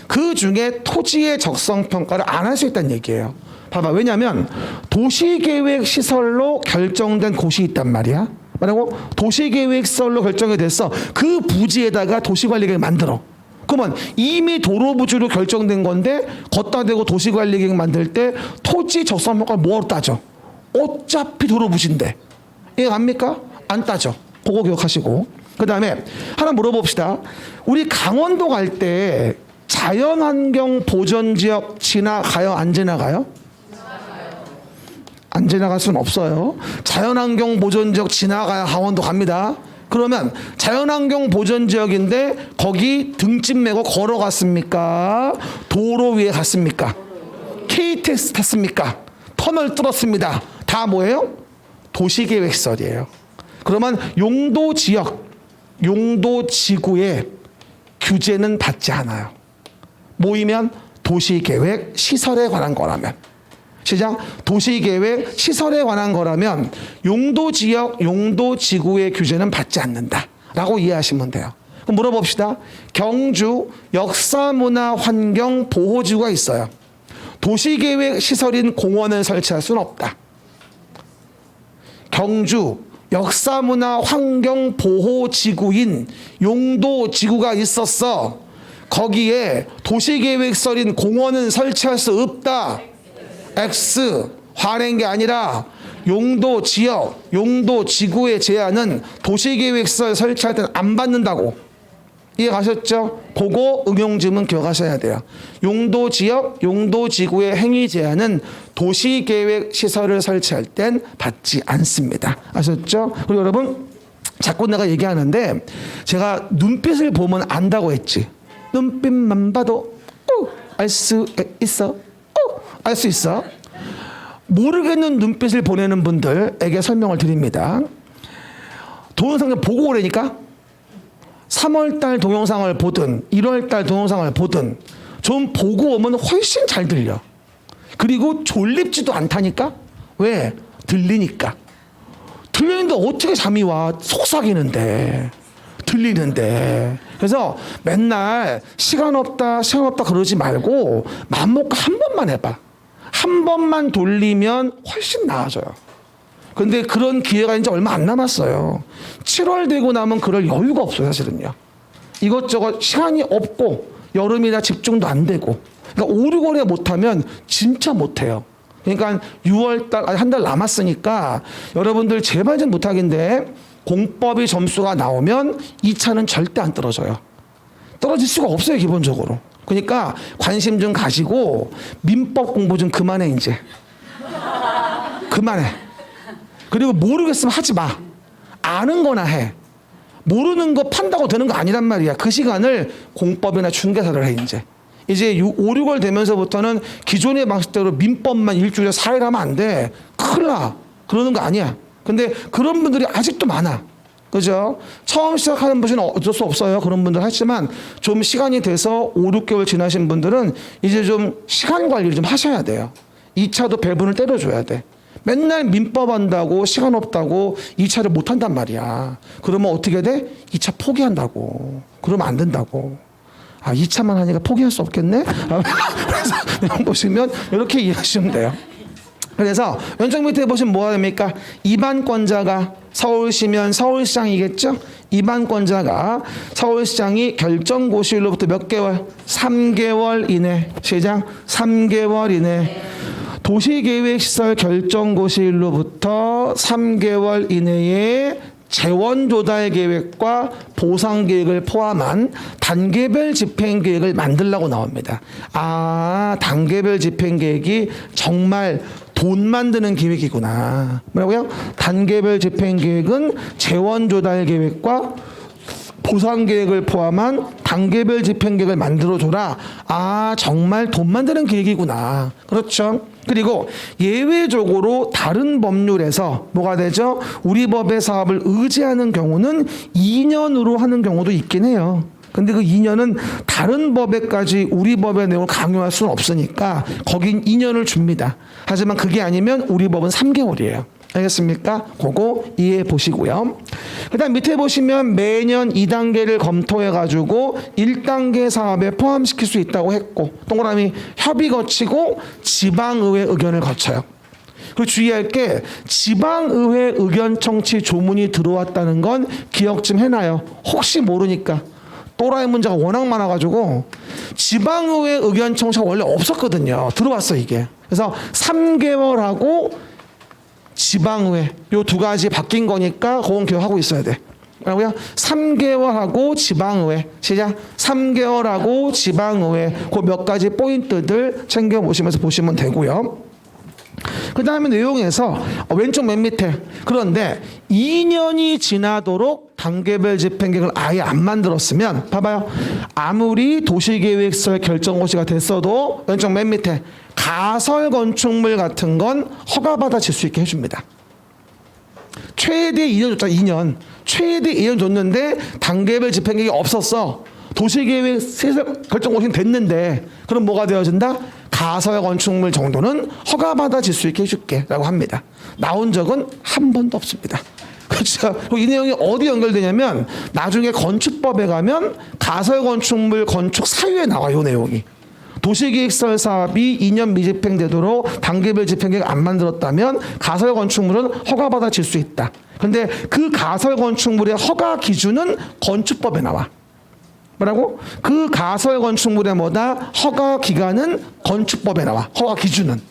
그 중에 토지의 적성평가를 안 할 수 있다는 얘기예요. 봐봐. 왜냐하면 도시계획 시설로 결정된 곳이 있단 말이야. 뭐라고? 도시계획 시설로 결정이 됐어. 그 부지에다가 도시관리계획 만들어. 그러면 이미 도로부지로 결정된 건데 걷다 대고 도시관리계획 만들 때 토지 적성평가를 뭐하러 따져? 어차피 도로부지인데. 이해 갑니까? 안 따져. 그거 기억하시고. 그 다음에 하나 물어봅시다. 우리 강원도 갈 때 자연환경 보전지역 지나가요? 안 지나가요? 안 지나갈 수는 없어요. 자연환경 보전지역 지나가야 강원도 갑니다. 그러면 자연환경 보전지역인데 거기 등짐 메고 걸어갔습니까? 도로 위에 갔습니까? KTX 탔습니까? 터널 뚫었습니다. 다 뭐예요? 도시계획시설이에요. 그러면 용도지역, 용도지구의 규제는 받지 않아요. 모이면 도시계획 시설에 관한 거라면. 시작. 도시계획 시설에 관한 거라면 용도지역, 용도지구의 규제는 받지 않는다 라고 이해하시면 돼요. 그럼 물어봅시다. 경주 역사문화환경보호지구가 있어요. 도시계획 시설인 공원을 설치할 수는 없다. 경주 역사문화 환경보호지구인 용도지구가 있었어. 거기에 도시계획설인 공원은 설치할 수 없다. X. 화낸 게 아니라 용도지역, 용도지구의 제한은 도시계획설 설치할 때는 안 받는다고. 이해 가셨죠? 그거 응용지문 기억하셔야 돼요. 용도지역, 용도지구의 행위 제한은 도시계획 시설을 설치할 땐 받지 않습니다. 아셨죠? 그리고 여러분, 자꾸 내가 얘기하는데 제가 눈빛을 보면 안다고 했지. 눈빛만 봐도 알 수 있어. 알 수 있어. 모르겠는 눈빛을 보내는 분들에게 설명을 드립니다. 동영상을 보고 오라니까 3월달 동영상을 보든 1월달 동영상을 보든 좀 보고 오면 훨씬 잘 들려. 그리고 졸립지도 않다니까. 왜? 들리니까. 들리는데 어떻게 잠이 와? 속삭이는데. 들리는데. 그래서 맨날 시간 없다 그러지 말고 맘먹고 한 번만 해봐. 한 번만 돌리면 훨씬 나아져요. 근데 그런 기회가 이제 얼마 안 남았어요. 7월 되고 나면 그럴 여유가 없어요, 사실은요. 이것저것 시간이 없고 여름이나 집중도 안 되고. 그러니까 5, 6월에 못하면 진짜 못해요. 그러니까 6월달, 한 달 남았으니까 여러분들 제발 좀 부탁인데 공법이 점수가 나오면 2차는 절대 안 떨어져요. 떨어질 수가 없어요, 기본적으로. 그러니까 관심 좀 가지고 민법 공부 좀 그만해, 이제. 그만해. 그리고 모르겠으면 하지 마. 아는 거나 해. 모르는 거 판다고 되는 거 아니란 말이야. 그 시간을 공법이나 중개사를 해, 이제. 이제 5, 6월 되면서부터는 기존의 방식대로 민법만 일주일에 4일 하면 안 돼. 큰일 나. 그러는 거 아니야. 근데 그런 분들이 아직도 많아. 그죠? 처음 시작하는 분은 어쩔 수 없어요. 그런 분들 하지만 좀 시간이 돼서 5, 6개월 지나신 분들은 이제 좀 시간 관리를 좀 하셔야 돼요. 2차도 배분을 때려줘야 돼. 맨날 민법 한다고 시간 없다고 2차를 못 한단 말이야. 그러면 어떻게 돼? 2차 포기한다고. 그러면 안 된다고. 아, 2차만 하니까 포기할 수 없겠네? 그래서 내용 보시면 이렇게 이해하시면 돼요. 그래서 왼쪽 밑에 보시면 뭐가 됩니까? 입안권자가 서울시면 서울시장이겠죠? 입안권자가 서울시장이 결정고시일로부터 몇 개월? 3개월 이내. 시작. 3개월 이내. 도시계획시설 결정고시일로부터 3개월 이내에 재원조달 계획과 보상 계획을 포함한 단계별 집행 계획을 만들라고 나옵니다. 아, 단계별 집행 계획이 정말 돈 만드는 계획이구나. 뭐라고요? 단계별 집행 계획은 재원조달 계획과 보상 계획을 포함한 단계별 집행 계획을 만들어줘라. 아, 정말 돈 만드는 계획이구나. 그렇죠? 그리고 예외적으로 다른 법률에서 뭐가 되죠? 우리 법의 사업을 의지하는 경우는 2년으로 하는 경우도 있긴 해요. 근데 그 2년은 다른 법에까지 우리 법의 내용을 강요할 수는 없으니까 거긴 2년을 줍니다. 하지만 그게 아니면 우리 법은 3개월이에요. 알겠습니까? 그거 이해해 보시고요. 그 다음 밑에 보시면 매년 2단계를 검토해가지고 1단계 사업에 포함시킬 수 있다고 했고, 동그라미 협의 거치고 지방의회 의견을 거쳐요. 그리고 주의할 게 지방의회 의견 청취 조문이 들어왔다는 건 기억 좀 해놔요. 혹시 모르니까. 또라이 문제가 워낙 많아가지고 지방의회 의견 청취가 원래 없었거든요. 들어왔어 이게. 그래서 3개월하고 지방의회 요 두 가지 바뀐 거니까 그건 기억하고 있어야 돼. 뭐라고요? 3개월하고 지방의회. 시작. 3개월하고 지방의회. 그 몇 가지 포인트들 챙겨 보시면서 보시면 되고요. 그 다음에 내용에서 왼쪽 맨 밑에, 그런데 2년이 지나도록 단계별 집행계획을 아예 안 만들었으면, 봐봐요. 아무리 도시계획설 결정고시가 됐어도 왼쪽 맨 밑에 가설 건축물 같은 건 허가받아 질 수 있게 해줍니다. 최대 2년 줬잖아. 2년. 최대 2년 줬는데 단계별 집행계획이 없었어. 도시계획 결정고시는 됐는데 그럼 뭐가 되어진다? 가설 건축물 정도는 허가받아 질 수 있게 해줄게 라고 합니다. 나온 적은 한 번도 없습니다. 그렇죠. 이 내용이 어디 연결되냐면 나중에 건축법에 가면 가설 건축물 건축 사유에 나와요. 이 내용이. 도시계획설 사업이 2년 미집행되도록 단계별 집행계획 안 만들었다면 가설 건축물은 허가받아질 수 있다. 근데 그 가설 건축물의 허가 기준은 건축법에 나와. 뭐라고? 그 가설 건축물의 뭐다? 허가 기간은 건축법에 나와. 허가 기준은.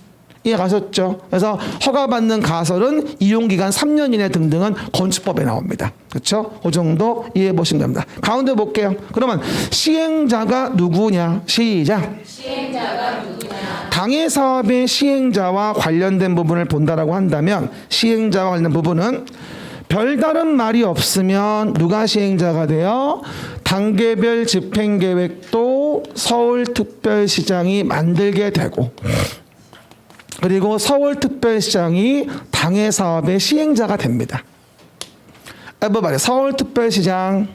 이해 가셨죠? 그래서 허가받는 가설은 이용기간 3년 이내 등등은 건축법에 나옵니다. 그렇죠? 그 정도 이해해 보시면 됩니다. 가운데 볼게요. 그러면 시행자가 누구냐? 시작. 시행자가 누구냐? 당해 사업의 시행자와 관련된 부분을 본다라고 한다면 시행자와 관련 부분은 별다른 말이 없으면 누가 시행자가 돼요? 단계별 집행계획도 서울특별시장이 만들게 되고 그리고 서울특별시장이 당해 사업의 시행자가 됩니다. 말해 서울특별시장.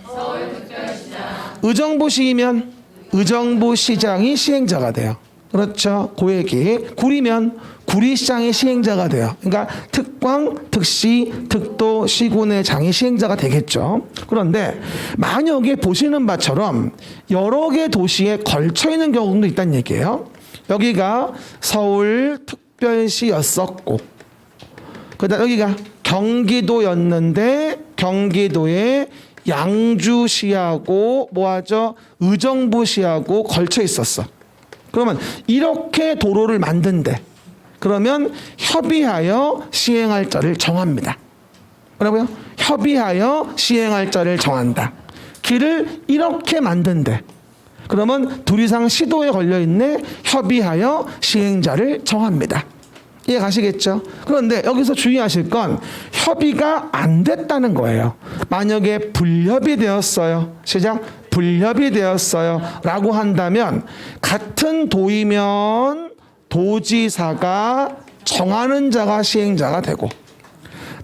의정부시이면 의정부시장이 시행자가 돼요. 그렇죠. 그 얘기. 구리면 구리시장이 시행자가 돼요. 그러니까 특광, 특시, 특도, 시군의 장이 시행자가 되겠죠. 그런데 만약에 보시는 바처럼 여러 개 도시에 걸쳐 있는 경우도 있다는 얘기예요. 여기가 서울특별시였었고 그다음 여기가 경기도였는데 경기도에 양주시하고 뭐하죠? 의정부시하고 걸쳐 있었어. 그러면 이렇게 도로를 만든대. 그러면 협의하여 시행할 자를 정합니다. 뭐라고요? 협의하여 시행할 자를 정한다. 길을 이렇게 만든대. 그러면 둘 이상 시도에 걸려있네. 협의하여 시행자를 정합니다. 이해 가시겠죠? 그런데 여기서 주의하실 건 협의가 안 됐다는 거예요. 만약에 불협이 되었어요. 시작. 불협이 되었어요. 라고 한다면 같은 도이면 도지사가 정하는 자가 시행자가 되고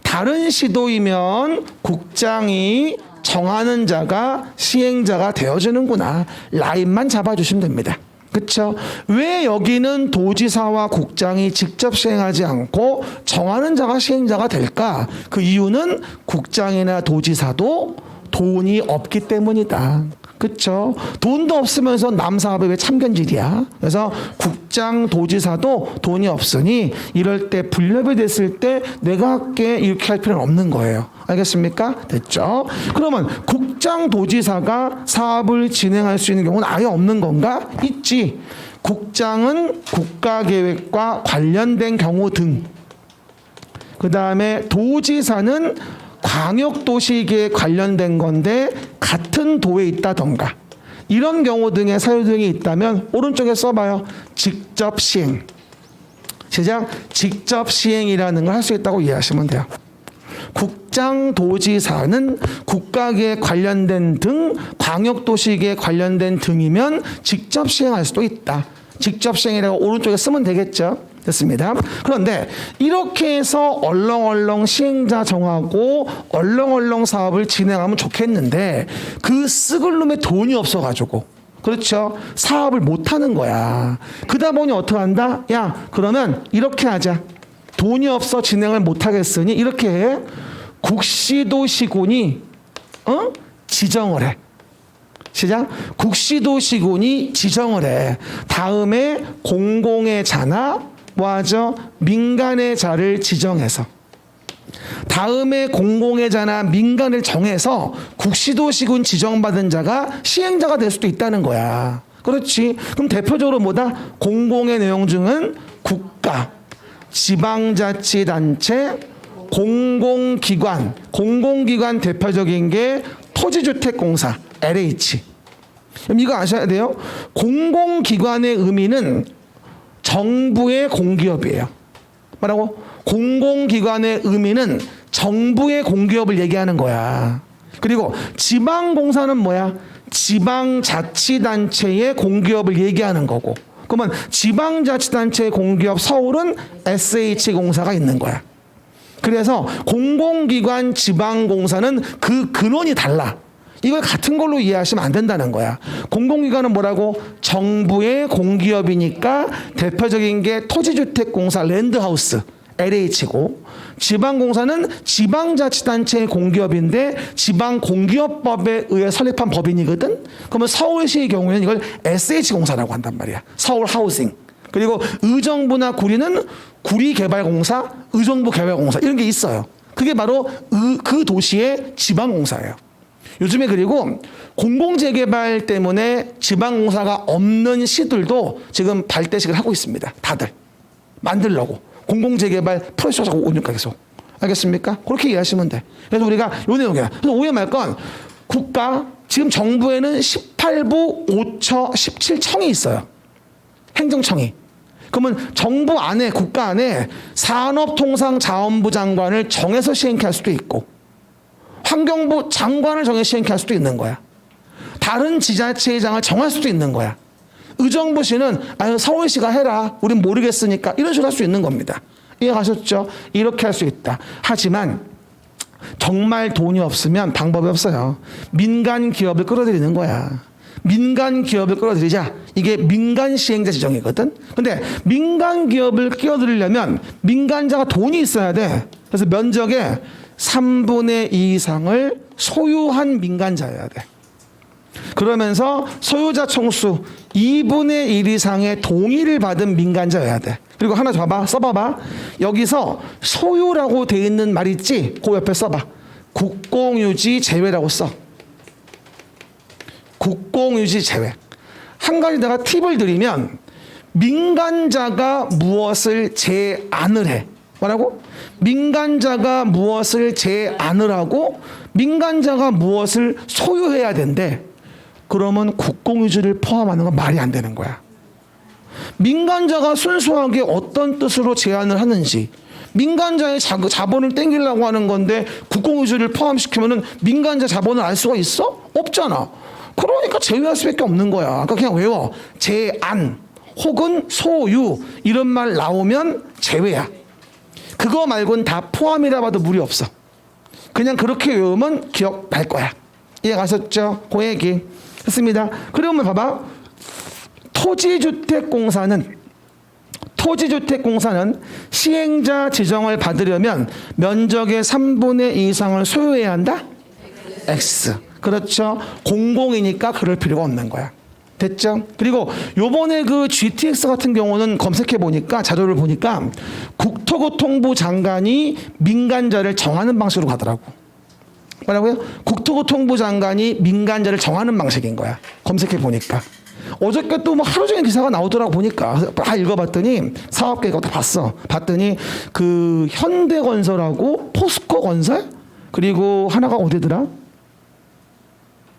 다른 시도이면 국장이 정하는 자가 시행자가 되어주는구나. 라인만 잡아주시면 됩니다. 그렇죠? 왜 여기는 도지사와 국장이 직접 시행하지 않고 정하는 자가 시행자가 될까? 그 이유는 국장이나 도지사도 돈이 없기 때문이다. 그렇죠? 돈도 없으면서 남 사업에 왜 참견질이야? 그래서 국장, 도지사도 돈이 없으니 이럴 때 불협이 됐을 때 내가 할게 이렇게 할 필요는 없는 거예요. 알겠습니까? 됐죠? 그러면 국장, 도지사가 사업을 진행할 수 있는 경우는 아예 없는 건가? 있지. 국장은 국가계획과 관련된 경우 등, 그 다음에 도지사는 광역도시계획 관련된 건데 같은 도에 있다던가 이런 경우 등의 사유 등이 있다면 오른쪽에 써봐요. 직접 시행. 시작. 직접 시행이라는 걸 할 수 있다고 이해하시면 돼요. 국장, 도지사는 국가계획 관련된 등 광역도시계획 관련된 등이면 직접 시행할 수도 있다. 직접 시행이라고 오른쪽에 쓰면 되겠죠. 됐습니다. 그런데 이렇게 해서 얼렁얼렁 시행자 정하고 얼렁얼렁 사업을 진행하면 좋겠는데 그 쓰글 놈에 돈이 없어가지고 그렇죠. 사업을 못하는 거야. 그러다 보니 어떻게 한다? 야 그러면 이렇게 하자. 돈이 없어 진행을 못하겠으니 이렇게 해. 국시도 시군이 지정을 해. 시작. 국시도 시군이 지정을 해. 다음에 공공의 자나 뭐하죠? 민간의 자를 지정해서 다음에 공공의 자나 민간을 정해서 국시도시군 지정받은 자가 시행자가 될 수도 있다는 거야. 그렇지. 그럼 대표적으로 뭐다? 공공의 내용 중은 국가, 지방자치단체, 공공기관. 공공기관 대표적인 게 토지주택공사, LH. 그럼 이거 아셔야 돼요. 공공기관의 의미는 정부의 공기업이에요. 뭐라고? 공공기관의 의미는 정부의 공기업을 얘기하는 거야. 그리고 지방공사는 뭐야? 지방자치단체의 공기업을 얘기하는 거고. 그러면 지방자치단체의 공기업 서울은 SH공사가 있는 거야. 그래서 공공기관 지방공사는 그 근원이 달라. 이걸 같은 걸로 이해하시면 안 된다는 거야. 공공기관은 뭐라고? 정부의 공기업이니까 대표적인 게 토지주택공사 랜드하우스 LH고, 지방공사는 지방자치단체의 공기업인데 지방공기업법에 의해 설립한 법인이거든. 그러면 서울시의 경우에는 이걸 SH공사라고 한단 말이야. 서울하우싱. 그리고 의정부나 구리는 구리개발공사, 의정부개발공사 이런 게 있어요. 그게 바로 그 도시의 지방공사예요. 요즘에 그리고 공공재개발 때문에 지방공사가 없는 시들도 지금 발대식을 하고 있습니다. 다들 만들려고 공공재개발 프로젝트 하고 오니까 계속. 알겠습니까? 그렇게 이해하시면 돼. 그래서 우리가 요 내용이야. 그래서 오해 말 건 국가 지금 정부에는 18부 5처 17청이 있어요. 행정청이. 그러면 정부 안에 국가 안에 산업통상자원부 장관을 정해서 시행케 할 수도 있고 환경부 장관을 정해 시행케 할 수도 있는 거야. 다른 지자체장을 정할 수도 있는 거야. 의정부시는 서울시가 해라. 우린 모르겠으니까 이런 식으로 할 수 있는 겁니다. 이해가셨죠? 이렇게 할 수 있다. 하지만 정말 돈이 없으면 방법이 없어요. 민간 기업을 끌어들이는 거야. 민간 기업을 끌어들이자. 이게 민간 시행자 지정이거든. 근데 민간 기업을 끼어들이려면 민간자가 돈이 있어야 돼. 그래서 면적의 3분의 2 이상을 소유한 민간자여야 돼. 그러면서 소유자 총수 2분의 1 이상의 동의를 받은 민간자여야 돼. 그리고 하나 봐봐. 써봐봐. 여기서 소유라고 돼 있는 말 있지? 그 옆에 써봐. 국공유지 제외라고 써. 국공유지 제외. 한 가지 내가 팁을 드리면 민간자가 무엇을 제안을 해. 뭐라고? 민간자가 무엇을 제안을 하고 민간자가 무엇을 소유해야 된대. 그러면 국공유지를 포함하는 건 말이 안 되는 거야. 민간자가 순수하게 어떤 뜻으로 제안을 하는지, 민간자의 자본을 땡기려고 하는 건데 국공유지를 포함시키면은 민간자 자본을 알 수가 있어? 없잖아. 그러니까 제외할 수밖에 없는 거야. 그러니까 그냥 외워. 제안 혹은 소유 이런 말 나오면 제외야. 그거 말고는 다 포함이라 봐도 무리 없어. 그냥 그렇게 외우면 기억날 거야. 이해 가셨죠? 그 얘기 했습니다. 그러면 봐봐. 토지주택공사는 시행자 지정을 받으려면 면적의 3분의 2 이상을 소유해야 한다? X. 그렇죠. 공공이니까 그럴 필요가 없는 거야. 됐죠? 그리고 요번에 그 GTX 같은 경우는 검색해 보니까 자료를 보니까 국토교통부 장관이 민간자를 정하는 방식으로 가더라고. 뭐라고요? 국토교통부 장관이 민간자를 정하는 방식인 거야. 검색해 보니까. 어저께 또 뭐 하루 종일 기사가 나오더라고 보니까 다 읽어봤더니 사업 계획 다 봤어. 봤더니 그 현대건설하고 포스코건설 그리고 하나가 어디더라?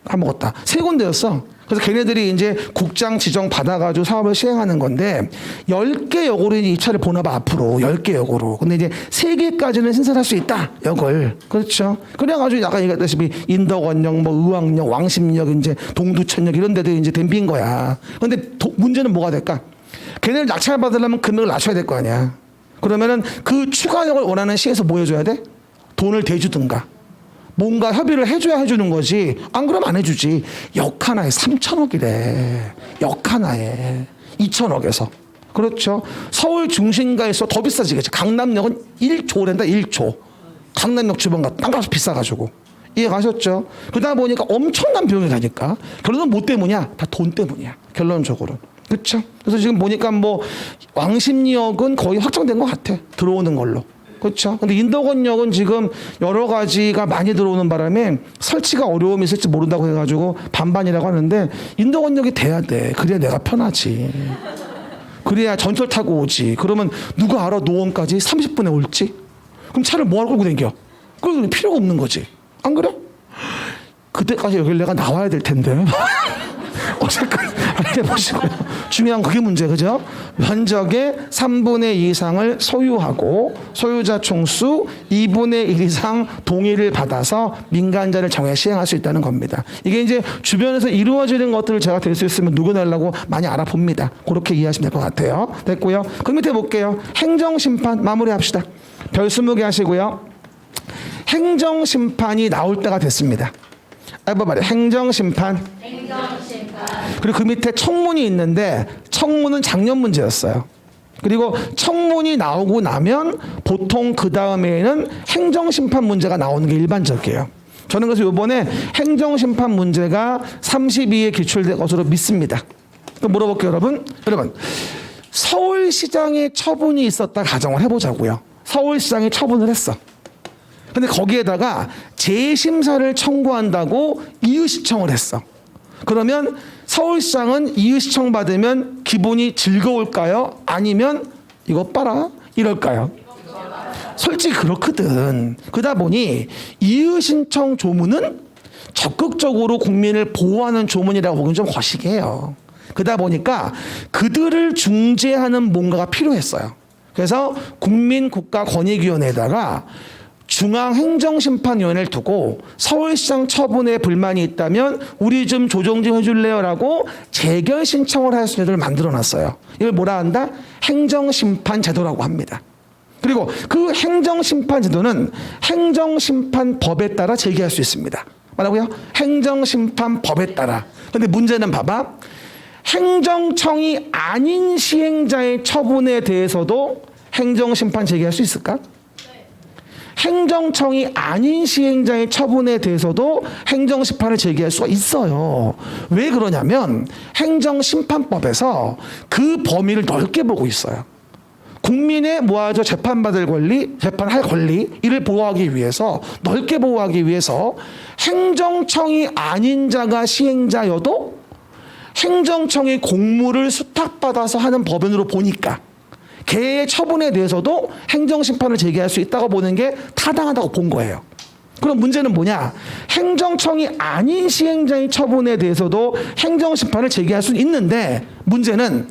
까먹었다. 세 군데였어. 그래서 걔네들이 이제 국장 지정 받아가지고 사업을 시행하는 건데 10개 역으로 이 차를 보나 봐 앞으로 10개 역으로. 근데 이제 3개까지는 신설할 수 있다 역을. 그렇죠. 그래가지고 아까 얘기했다시피 인덕원역, 뭐 의왕역, 왕십역, 이제 동두천역 이런 데도 이제 댐빈 거야. 근데 문제는 뭐가 될까? 걔네를 낙찰받으려면 금액을 낮춰야 될 거 아니야. 그러면은 그 추가역을 원하는 시에서 뭐 해줘야 돼? 돈을 대주든가. 뭔가 협의를 해줘야 해주는 거지. 안 그러면 안 해주지. 역 하나에 3천억이래. 역 하나에 2천억에서. 그렇죠. 서울 중심가에서 더 비싸지겠지. 강남역은 1조란다. 1조. 강남역 주변가 땅값이 비싸가지고. 이해 가셨죠? 그러다 보니까 엄청난 비용이 가니까. 결론은 뭐 때문이야? 다 돈 때문이야. 결론적으로. 그렇죠. 그래서 지금 보니까 뭐 왕십리역은 거의 확정된 것 같아. 들어오는 걸로. 그렇죠. 근데 인덕원역은 지금 여러 가지가 많이 들어오는 바람에 설치가 어려움이 있을지 모른다고 해가지고 반반이라고 하는데 인덕원역이 돼야 돼. 그래야 내가 편하지. 그래야 전철 타고 오지. 그러면 누가 알아 노원까지 30분에 올지? 그럼 차를 뭐하러 끌고 다녀? 끌고 필요가 없는 거지. 안 그래? 그때까지 여기 내가 나와야 될 텐데. 어쨌건 해보시고요. 중요한 그게 문제 그죠? 면적의 3분의 2 이상을 소유하고 소유자 총수 2분의 1 이상 동의를 받아서 민간자를 정해 시행할 수 있다는 겁니다. 이게 이제 주변에서 이루어지는 것들을 제가 될 수 있으면 누구내려고 많이 알아봅니다. 그렇게 이해하시면 될 것 같아요. 됐고요. 그 밑에 볼게요. 행정심판 마무리합시다. 별 20개 하시고요. 행정심판이 나올 때가 됐습니다. 말해 행정심판. 그리고 그 밑에 청문이 있는데 청문은 작년 문제였어요. 그리고 청문이 나오고 나면 보통 그 다음에는 행정심판 문제가 나오는 게 일반적이에요. 저는 그래서 이번에 행정심판 문제가 32에 기출될 것으로 믿습니다. 그럼 물어볼게요, 여러분. 서울시장의 처분이 있었다 가정을 해보자고요. 서울시장이 처분을 했어. 근데 거기에다가 재심사를 청구한다고 이의시청을 했어. 그러면 서울시장은 이의시청 받으면 기분이 즐거울까요? 아니면 이거 봐라 이럴까요? 솔직히 그렇거든. 그러다 보니 이의신청 조문은 적극적으로 국민을 보호하는 조문이라고 보기는 좀 거시기해요. 그러다 보니까 그들을 중재하는 뭔가가 필요했어요. 그래서 국민국가권익위원회에다가 중앙행정심판위원회를 두고 서울시장 처분에 불만이 있다면 우리 좀 조정 좀 해줄래요라고 재결 신청을 할 수 있는 제도를 만들어놨어요. 이걸 뭐라 한다? 행정심판제도라고 합니다. 그리고 그 행정심판제도는 행정심판법에 따라 제기할 수 있습니다. 뭐라고요? 행정심판법에 따라. 근데 문제는 봐봐. 행정청이 아닌 시행자의 처분에 대해서도 행정심판 제기할 수 있을까? 행정청이 아닌 시행자의 처분에 대해서도 행정심판을 제기할 수가 있어요. 왜 그러냐면 행정심판법에서 그 범위를 넓게 보고 있어요. 국민의 뭐하죠? 재판받을 권리, 재판할 권리 이를 보호하기 위해서 넓게 보호하기 위해서 행정청이 아닌 자가 시행자여도 행정청의 공무를 수탁받아서 하는 법원으로 보니까 개의 처분에 대해서도 행정심판을 제기할 수 있다고 보는 게 타당하다고 본 거예요. 그럼 문제는 뭐냐? 행정청이 아닌 시행자의 처분에 대해서도 행정심판을 제기할 수는 있는데 문제는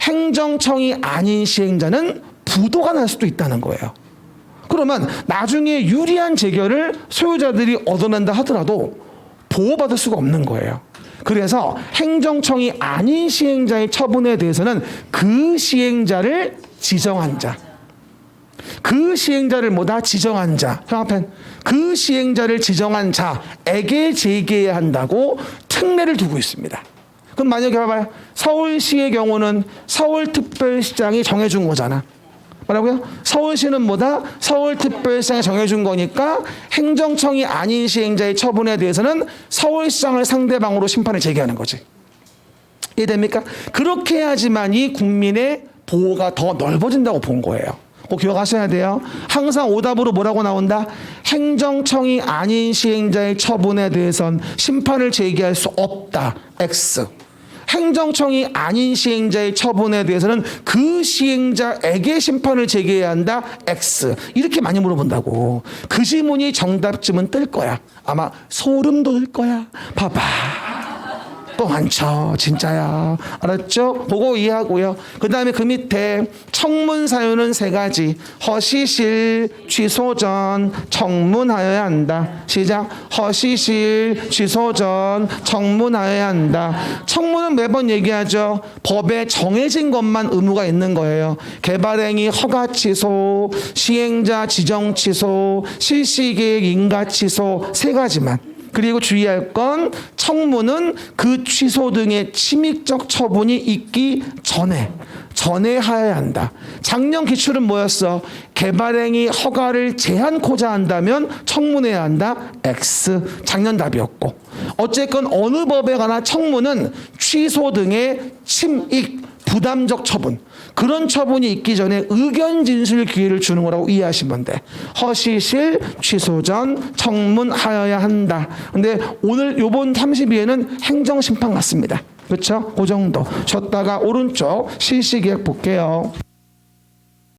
행정청이 아닌 시행자는 부도가 날 수도 있다는 거예요. 그러면 나중에 유리한 재결을 소유자들이 얻어낸다 하더라도 보호받을 수가 없는 거예요. 그래서 행정청이 아닌 시행자의 처분에 대해서는 그 시행자를 지정한 자, 그 시행자를 뭐다? 지정한 자. 형 앞엔 그 시행자를 지정한 자에게 제기해야 한다고 특례를 두고 있습니다. 그럼 만약에 봐봐요. 서울시의 경우는 서울특별시장이 정해준 거잖아. 뭐라고요? 서울시는 뭐다? 서울특별시장이 정해준 거니까 행정청이 아닌 시행자의 처분에 대해서는 서울시장을 상대방으로 심판을 제기하는 거지. 이해됩니까? 그렇게 해야지만이 국민의 보호가 더 넓어진다고 본 거예요. 꼭 기억하셔야 돼요. 항상 오답으로 뭐라고 나온다? 행정청이 아닌 시행자의 처분에 대해선 심판을 제기할 수 없다. X. 행정청이 아닌 시행자의 처분에 대해서는 그 시행자에게 심판을 제기해야 한다. X. 이렇게 많이 물어본다고. 그 지문이 정답쯤은 뜰 거야. 아마 소름 돋을 거야. 봐봐. 또 많죠. 진짜야. 알았죠? 그거 이해하고요. 그 다음에 그 밑에 청문 사유는 3가지. 허시실 취소 전 청문하여야 한다. 시작. 허시실 취소 전 청문하여야 한다. 청문은 매번 얘기하죠. 법에 정해진 것만 의무가 있는 거예요. 개발행위 허가 취소, 시행자 지정 취소, 실시계획 인가 취소 3가지만. 그리고 주의할 건 청문은 그 취소 등의 침익적 처분이 있기 전에 하여야 한다. 작년 기출은 뭐였어? 개발행위 허가를 제한코자 한다면 청문해야 한다. X. 작년 답이었고. 어쨌건 어느 법에 관한 청문은 취소 등의 침익, 부담적 처분. 그런 처분이 있기 전에 의견 진술 기회를 주는 거라고 이해하시면 돼. 허시실 취소 전 청문하여야 한다. 근데 오늘 요번 32회는 행정심판 같습니다. 그렇죠? 그 정도. 줬다가 오른쪽 실시계획 볼게요.